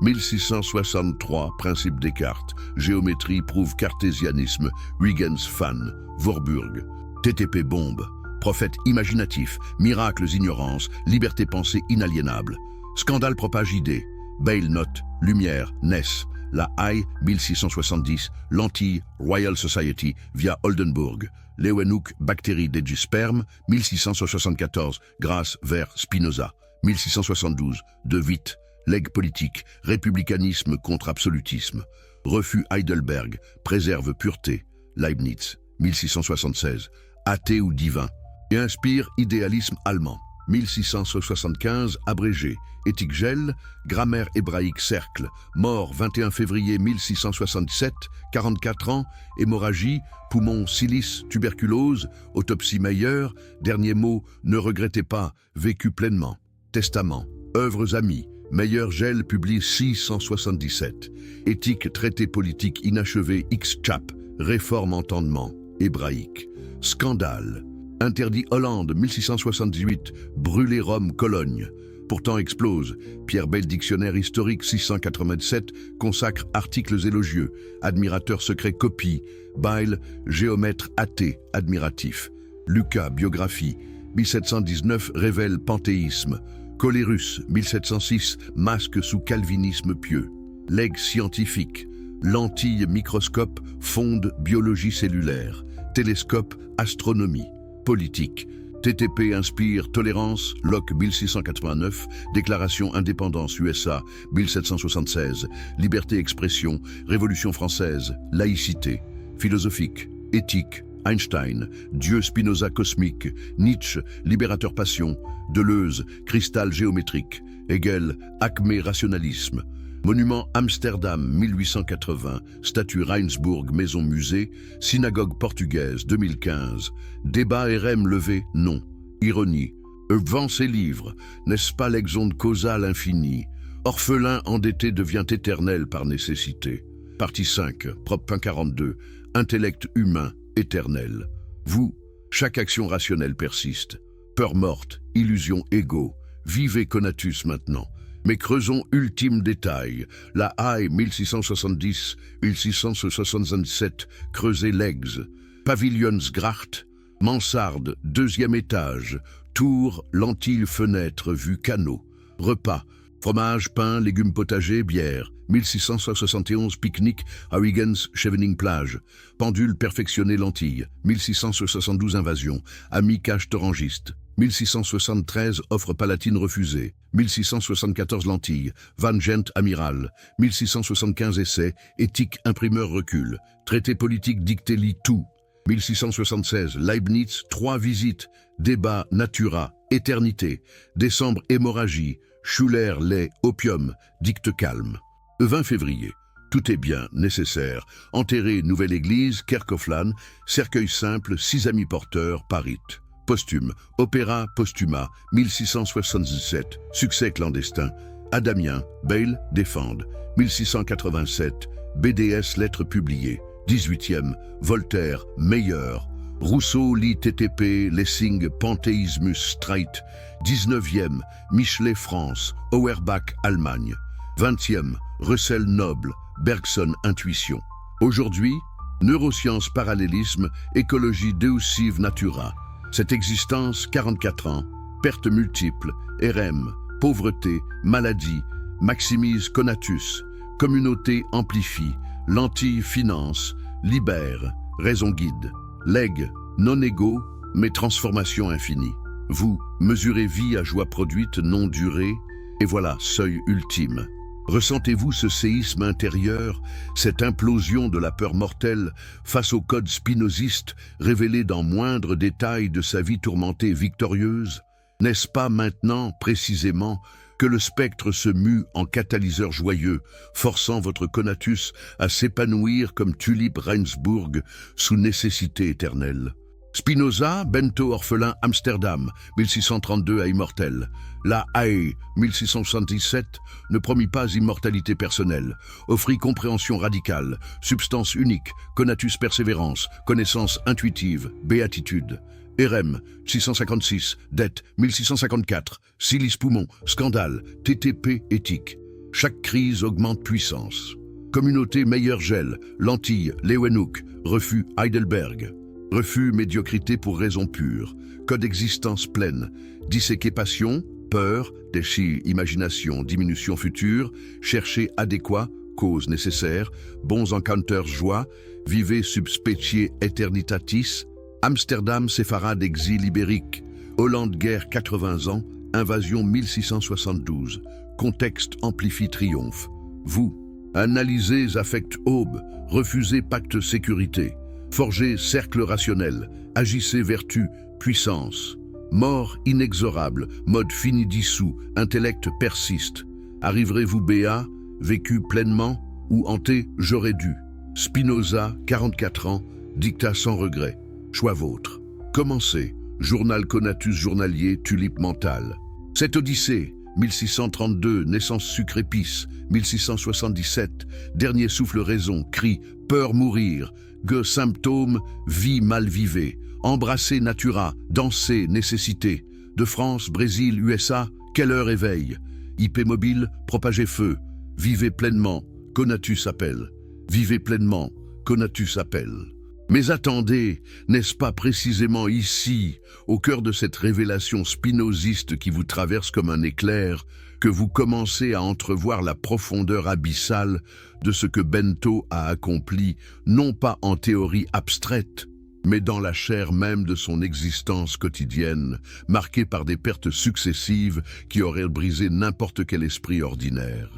Speaker 1: 1663, principe Descartes. Géométrie prouve cartésianisme. Huygens fan. Warburg. TTP bombe. Prophète imaginatif. Miracles ignorance. Liberté pensée inaliénable. Scandale propage idée. Bale note. Lumière. Ness. La Haye, 1670, Lentille, Royal Society, via Oldenburg. Leeuwenhoek, bactérie d'Edgesperm, 1674, grâce vers Spinoza. 1672, De Witt, legs politique, républicanisme contre absolutisme. Refus Heidelberg, préserve pureté. Leibniz, 1676, athée ou divin. Et inspire idéalisme allemand. 1675, abrégé. Éthique Gel, grammaire hébraïque cercle, mort 21 février 1667, 44 ans, hémorragie, poumon silice, tuberculose, autopsie Meyer, dernier mot, ne regrettez pas, vécu pleinement. Testament, œuvres amies, Meyer Gel publie 677. Éthique, traité politique inachevé X-Chap, réforme entendement, hébraïque. Scandale. Interdit Hollande, 1678, brûler Rome, Cologne. Pourtant explose. Pierre Bell, dictionnaire historique 687, consacre articles élogieux. Admirateur secret copie. Bayle, géomètre athée, admiratif. Lucas, biographie. 1719, révèle panthéisme. Colérus, 1706, masque sous calvinisme pieux. Legs scientifique. Lentille, microscope, fonde, biologie cellulaire. Télescope, astronomie. Politique. TTP inspire tolérance, Locke 1689, Déclaration indépendance USA 1776, liberté expression, Révolution française, laïcité, philosophique, éthique, Einstein, Dieu Spinoza cosmique, Nietzsche, libérateur passion, Deleuze, cristal géométrique, Hegel, acmé rationalisme, Monument Amsterdam 1880, statue Reinsburg maison musée, synagogue portugaise 2015, débat RM levé, non, ironie, vend ses livres, n'est-ce pas l'exonde causale infinie, orphelin endetté devient éternel par nécessité. Partie 5, prop 42, intellect humain, éternel. Vous, chaque action rationnelle persiste, peur morte, illusion égaux, vivez conatus maintenant. Mais creusons ultime détail. La Haye 1670, 1667, creuser Legs. Pavilionsgracht, mansarde, deuxième étage. Tour, lentille, fenêtre, vue canot. Repas, fromage, pain, légumes potagers, bière. 1671, pique-nique à Huygens, Chevening plage. Pendule perfectionné lentille. 1672, invasion. Ami cache torangiste. 1673, offre palatine refusée. 1674, lentilles. Van Gent, amiral. 1675, essai. Éthique, imprimeur recul. Traité politique dicté lit tout. 1676, Leibniz, 3 visites. Débat, natura, éternité. Décembre, hémorragie. Schuller, lait, opium, dicte calme. 20 février. Tout est bien, nécessaire. Enterré, nouvelle église, Kerkhofflan. Cercueil simple, 6 amis porteurs, Paris. Posthume, opéra postuma, 1677, succès clandestin, Adamien, Bale, défende, 1687, BDS, lettres publiées, 18e, Voltaire, meilleur, Rousseau, lit TTP, Lessing, Panthéismus, Streit, 19e, Michelet, France, Auerbach, Allemagne, 20e, Russell, Noble, Bergson, intuition. Aujourd'hui, neurosciences, parallélisme, écologie, Deusive natura. Cette existence, 44 ans, pertes multiples, RM, pauvreté, maladie, maximise conatus, communauté amplifie, lentille finance, libère, raison guide, legs, non égaux, mais transformation infinie. Vous, mesurez vie à joie produite, non durée, et voilà, seuil ultime. Ressentez-vous ce séisme intérieur, cette implosion de la peur mortelle face au code spinoziste révélé dans moindre détail de sa vie tourmentée et victorieuse? N'est-ce pas maintenant, précisément, que le spectre se mue en catalyseur joyeux, forçant votre conatus à s'épanouir comme tulipe Reinsbourg sous nécessité éternelle? Spinoza, Bento orphelin, Amsterdam, 1632 à immortel. La Haye, 1677, ne promit pas immortalité personnelle, offrit compréhension radicale, substance unique, conatus persévérance, connaissance intuitive, béatitude. Erem, 656, dette, 1654, silice poumon, scandale, TTP éthique. Chaque crise augmente puissance. Communauté meilleur gel, Lentilles, Leeuwenhoek, refus Heidelberg. Refus médiocrité pour raison pure, code existence pleine, disséquer passion, peur, déchir imagination, diminution future, chercher adéquat, cause nécessaire, bons encounters joie, vivez subspecie eternitatis, Amsterdam séfarade exil ibérique, Hollande guerre 80 ans, invasion 1672, contexte amplifie triomphe. Vous, analysez affect aube, refusez pacte sécurité. Forgez cercle rationnel, agissez vertu, puissance. Mort inexorable, mode fini dissous, intellect persiste. Arriverez-vous béat, vécu pleinement, ou hanté, j'aurais dû. Spinoza, 44 ans, dictat sans regret. Choix vôtre. Commencez, journal conatus journalier, tulipe mentale. Cette odyssée, 1632, naissance sucrépice, 1677, dernier souffle raison, cri, peur mourir, que symptômes, vie mal vivée, embrasser natura, danser nécessité, de France, Brésil, USA, quelle heure éveille, IP mobile, propager feu, vivez pleinement, conatus appelle, vivez pleinement, conatus appelle. Mais attendez, n'est-ce pas précisément ici, au cœur de cette révélation spinoziste qui vous traverse comme un éclair, que vous commencez à entrevoir la profondeur abyssale de ce que Bento a accompli, non pas en théorie abstraite, mais dans la chair même de son existence quotidienne, marquée par des pertes successives qui auraient brisé n'importe quel esprit ordinaire.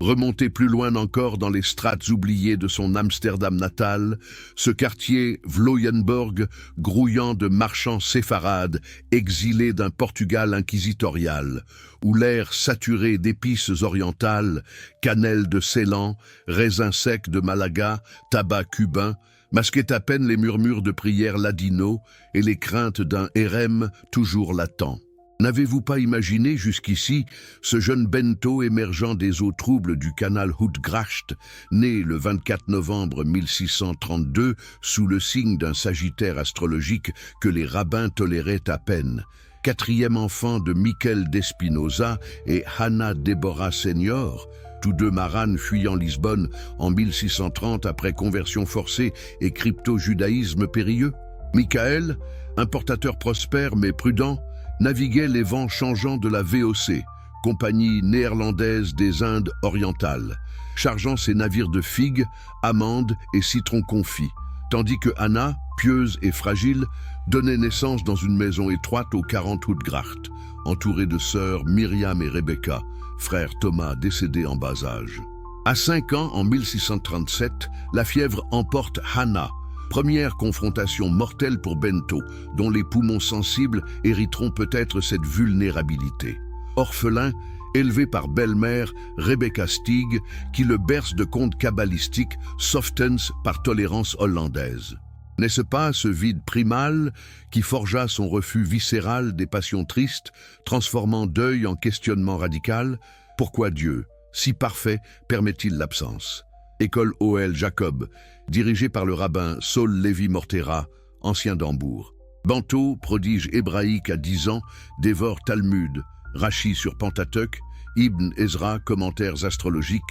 Speaker 1: Remontez plus loin encore dans les strates oubliées de son Amsterdam natal, ce quartier Vlooienborg, grouillant de marchands séfarades, exilés d'un Portugal inquisitorial, où l'air saturé d'épices orientales, cannelle de Ceylan, raisins secs de Malaga, tabac cubain, masquait à peine les murmures de prières ladino et les craintes d'un érem toujours latent. N'avez-vous pas imaginé jusqu'ici ce jeune Bento émergeant des eaux troubles du canal Houtgracht, né le 24 novembre 1632 sous le signe d'un sagittaire astrologique que les rabbins toléraient à peine, quatrième enfant de Miquel d'Espinosa et Hannah Deborah Senior, tous deux maranes fuyant Lisbonne en 1630 après conversion forcée et crypto-judaïsme périlleux? Michael, importateur prospère mais prudent, naviguait les vents changeants de la VOC, compagnie néerlandaise des Indes orientales, chargeant ses navires de figues, amandes et citrons confits, tandis que Anna, pieuse et fragile, donnait naissance dans une maison étroite aux 40 Houtgracht, entourée de sœurs Myriam et Rebecca, frère Thomas décédé en bas âge. À 5 ans, en 1637, la fièvre emporte Hannah, première confrontation mortelle pour Bento, dont les poumons sensibles hériteront peut-être cette vulnérabilité. Orphelin, élevé par belle-mère Rebecca Stig, qui le berce de contes kabbalistiques, softens par tolérance hollandaise. N'est-ce pas ce vide primal qui forgea son refus viscéral des passions tristes, transformant deuil en questionnement radical? Pourquoi Dieu, si parfait, permet-il l'absence? École O.L. Jacob, dirigée par le rabbin Saul Lévi Mortera, ancien d'Hambourg. Bento, prodige hébraïque à 10 ans, dévore Talmud, Rachi sur Pentateuch, Ibn Ezra, commentaires astrologiques,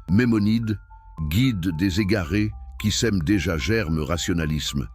Speaker 1: Mémonide, guide des égarés qui sèment déjà germe rationalisme.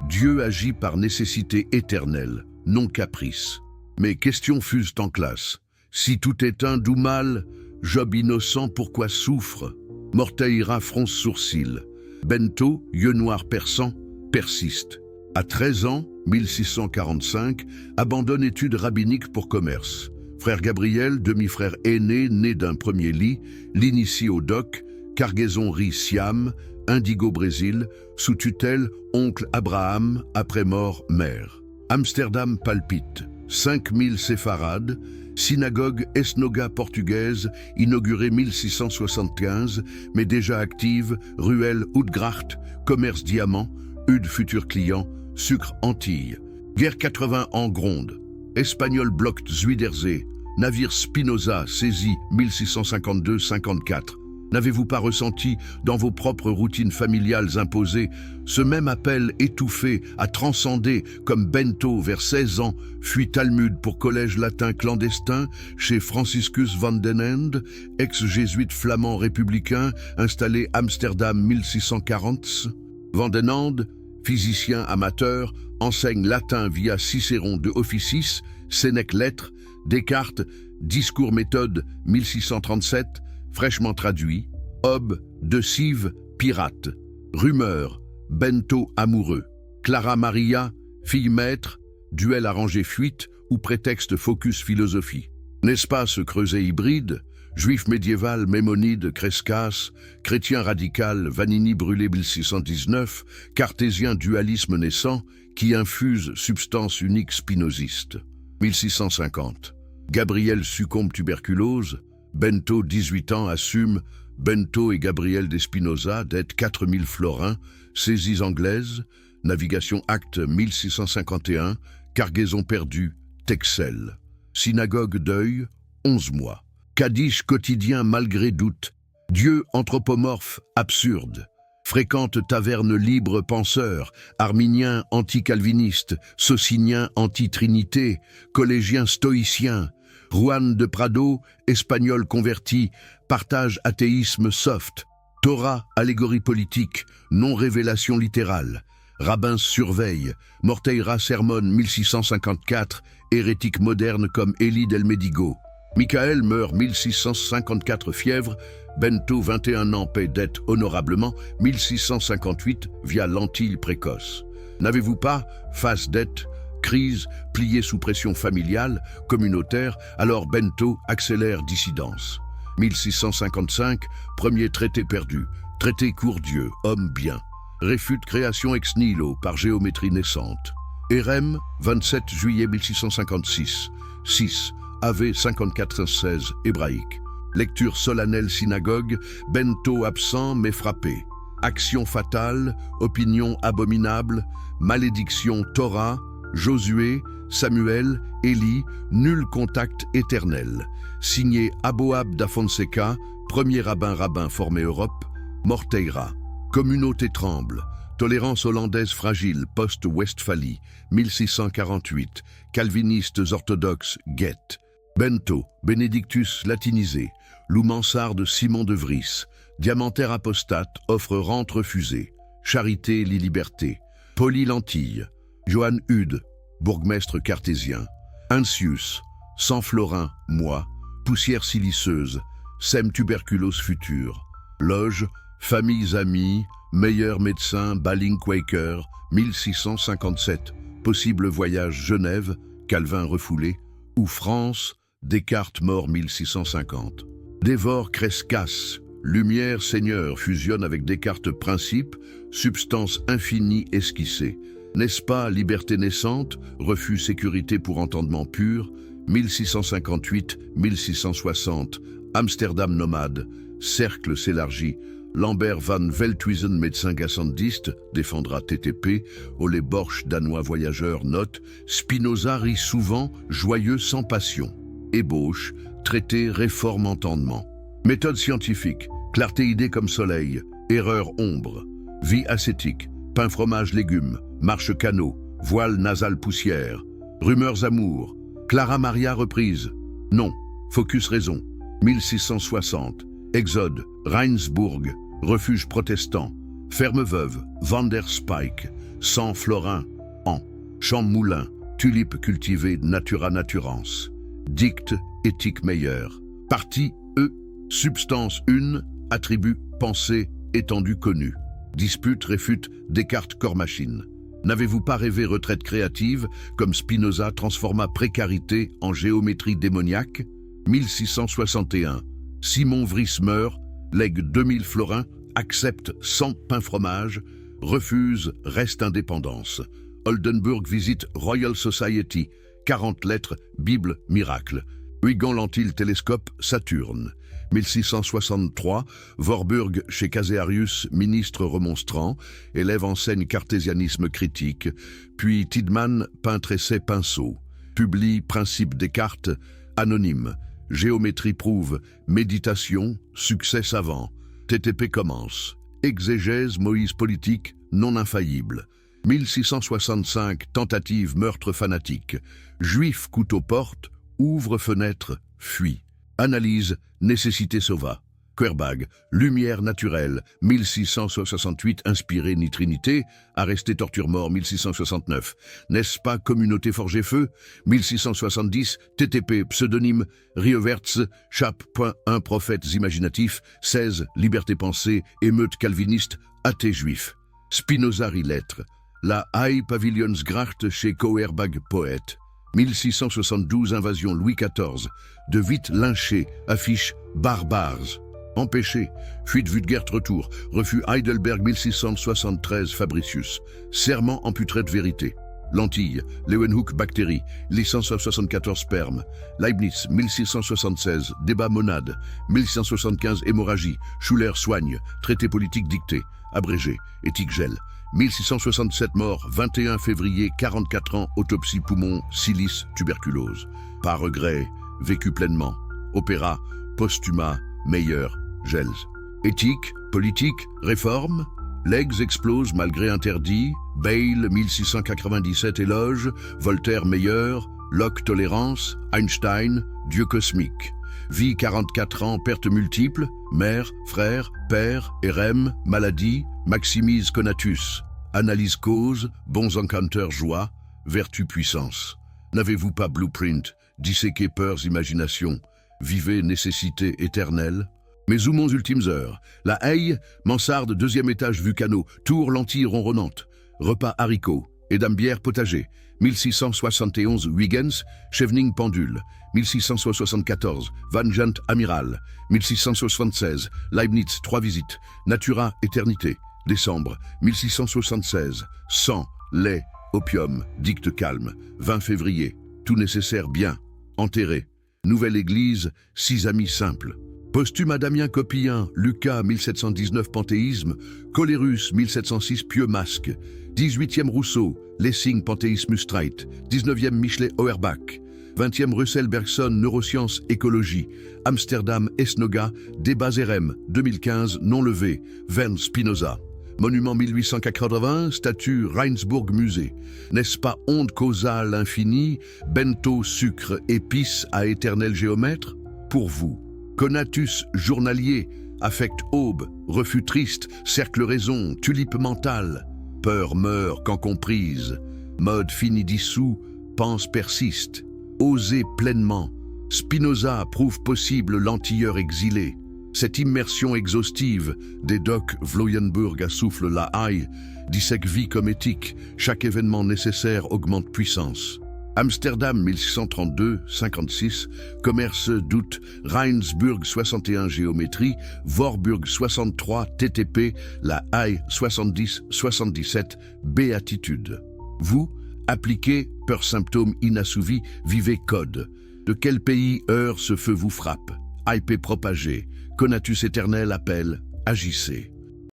Speaker 1: Dieu agit par nécessité éternelle, non caprice. Mais questions fusent en classe. Si tout est un doux mal, Job innocent pourquoi souffre? Morteira fronce sourcil. Bento, yeux noirs perçants, persiste. À 13 ans, 1645, abandonne études rabbiniques pour commerce. Frère Gabriel, demi-frère aîné, né d'un premier lit, l'initie au doc, cargaison riz Siam, Indigo Brésil, sous tutelle, oncle Abraham, après mort, mère. Amsterdam palpite, 5000 séfarades, synagogue Esnoga portugaise, inaugurée 1675, mais déjà active, ruelle Houtgracht, commerce diamant, Hude futur client, sucre Antilles. Guerre 80 en Gronde, espagnol bloquent Zuiderzee, navire Spinoza saisi 1652-54. N'avez-vous pas ressenti, dans vos propres routines familiales imposées, ce même appel étouffé à transcender, comme Bento, vers 16 ans, fuit Talmud pour collège latin clandestin, chez Franciscus van den Ende, ex-jésuite flamand républicain, installé Amsterdam 1640? Van den Ende, physicien amateur, enseigne latin via Cicéron de Officis, Sénèque lettres, Descartes, discours méthode 1637, fraîchement traduit, Hobbes, de Cive, pirate, rumeur, Bento amoureux, Clara Maria, fille maître, duel arrangé fuite ou prétexte focus philosophie. N'est-ce pas ce creuset hybride, juif médiéval, Mémonide, Crescas, chrétien radical, Vanini brûlé 1619, cartésien dualisme naissant, qui infuse substance unique spinoziste. 1650. Gabriel succombe tuberculose, Bento, 18 ans, assume, Bento et Gabriel d'Espinosa, dette 4000 florins, saisies anglaises, navigation acte 1651, cargaison perdue, Texel. Synagogue deuil, 11 mois. Kaddish quotidien malgré doute, Dieu anthropomorphe absurde. Fréquente taverne libre penseur, arminien anti-calviniste, socinien anti-trinité, collégien stoïcien, Juan de Prado, espagnol converti, partage athéisme soft, Torah, allégorie politique, non-révélation littérale, rabbin surveille, Morteira sermonne 1654, hérétique moderne comme Élie del Medigo. Michael meurt 1654 fièvre, Bento 21 ans paie dette honorablement 1658 via l'Antille précoce. N'avez-vous pas, face dette, crise, plié sous pression familiale, communautaire, alors Bento accélère dissidence. 1655, premier traité perdu, traité Courdieu, homme bien. Réfute création ex nihilo par géométrie naissante. Érem, 27 juillet 1656, 6, AV 5416, hébraïque. Lecture solennelle synagogue, Bento absent mais frappé. Action fatale, opinion abominable, malédiction Torah, Josué, Samuel, Élie, nul contact éternel. Signé Aboab da Fonseca, premier rabbin formé Europe, Morteira. Communauté tremble. Tolérance hollandaise fragile, post-Westphalie, 1648. Calvinistes orthodoxes, Guette. Bento, Benedictus latinisé. Lou Mansarde Simon de Vries. Diamantaire apostate, offre rente refusée. Charité, lit liberté. Poli Lentille. Johann Hude, bourgmestre cartésien. Incius, sang florin, moi. Poussière siliceuse, sème tuberculose future. Loge, familles amies, meilleur médecin, Baling Quaker, 1657. Possible voyage Genève, Calvin refoulé. Ou France, Descartes mort 1650. Dévore Crescas, lumière Seigneur fusionne avec Descartes principe, substance infinie esquissée. N'est-ce pas liberté naissante, refus sécurité pour entendement pur, 1658-1660, Amsterdam nomade, cercle s'élargit, Lambert van Veldhuizen, médecin gassandiste, défendra TTP, Ole Borch, danois voyageur, note, Spinoza rit souvent, joyeux sans passion. Ébauche, traité, réforme, entendement. Méthode scientifique, clarté idée comme soleil, erreur ombre. Vie ascétique, pain fromage légumes, marche canot, voile nasal poussière. Rumeurs amour, Clara Maria reprise. Non, focus raison. 1660, Exode, Reinsbourg, refuge protestant. Ferme veuve, Van der Spijk, sang florin, an. Champ moulin, tulipe cultivée, natura naturans. Dicte, éthique meilleure. Partie E, substance 1, attribut, pensée, étendue connue. Dispute, réfute, Descartes corps machine. N'avez-vous pas rêvé retraite créative, comme Spinoza transforma précarité en géométrie démoniaque? 1661. Simon Vries meurt, lègue 2000 florins, accepte 100 pain fromage, refuse, reste indépendance. Oldenburg visite Royal Society, 40 lettres, Bible, miracle. Huygens Lentille télescope, Saturne. 1663, Warburg chez Casearius, ministre remonstrant, élève enseigne cartésianisme critique, puis Tiedemann, peintre essai pinceau, publie Principe Descartes, anonyme, géométrie prouve, méditation, succès savant, TTP commence, exégèse Moïse politique, non infaillible. 1665, tentative meurtre fanatique, juif couteau porte, ouvre fenêtre, fuit. Analyse, nécessité sauva. Querbag, lumière naturelle, 1668, inspiré ni trinité, arresté torture mort, 1669. N'est-ce pas communauté forgé feu, 1670, TTP, pseudonyme, Rieverts, Chape.1, prophètes imaginatifs, 16, liberté pensée, émeute calviniste, athée juif. Spinoza lettres, la Haie Pavilionsgracht chez Querbag, poète. 1672, invasion Louis XIV, de Witt lynché, affiche barbares. Empêché, fuite Wutgert retour, refus Heidelberg 1673 Fabricius, serment amputé de vérité. Lentille, Leeuwenhoek bactérie, licence 74 sperme. Leibniz 1676, débat monade. 1675 hémorragie, Schuller soigne, traité politique dicté, abrégé, éthique gel. 1667 mort, 21 février, 44 ans, autopsie poumon, silice, tuberculose. Pas regret, vécu pleinement. Opéra, posthumat, meilleur, Gels. Éthique, politique, réforme. Legs explose malgré interdit. Bale, 1697 éloge. Voltaire meilleur. Locke tolérance. Einstein, Dieu cosmique. Vie 44 ans, pertes multiples. Mère, frère, père, érem, maladie. Maximise conatus. Analyse cause, bons encounters joie. Vertu puissance. N'avez-vous pas blueprint, disséquer peurs imagination. Vivez nécessité éternelle. Mais où mon ultimes heures? La Haye, mansarde, deuxième étage Vucano, tour lentille ronronnante, repas haricots, edambière potager, 1671 Huygens, Chevening pendule, 1674 Van Gent amiral, 1676 Leibniz 3 visites, Natura éternité, décembre, 1676 sang, lait, opium, dicte calme, 20 février, tout nécessaire bien, enterré, nouvelle église, 6 amis simples. Posthume à Damien Copillin, Lucas 1719 Panthéisme, Colérus 1706 Pieux Masque, 18e Rousseau, Lessing Panthéisme Streit, 19e Michelet Auerbach, 20e Russell Bergson Neurosciences Écologie, Amsterdam Esnoga, Débat Zerem, 2015 non levé, Verne Spinoza. Monument 1880, statue Reinsbourg Musée. N'est-ce pas onde causale infinie, bento sucre épice à éternel géomètre? Pour vous. Conatus journalier, affect aube, refus triste, cercle raison, tulipe mentale. Peur meurt quand comprise, mode fini dissous, pense persiste. Oser pleinement, Spinoza prouve possible l'antilleur exilé. Cette immersion exhaustive des docks Vloyenburg à souffle la Haye dissèque vie comme éthique, chaque événement nécessaire augmente puissance. Amsterdam 1632, 56, commerce d'août, Reinsburg 61 géométrie, Warburg 63 TTP, la Haye 70, 77 béatitude. Vous, appliquez, peur symptôme inassouvi, vivez code. De quel pays heure ce feu vous frappe? IP propagé, conatus éternel appelle, agissez.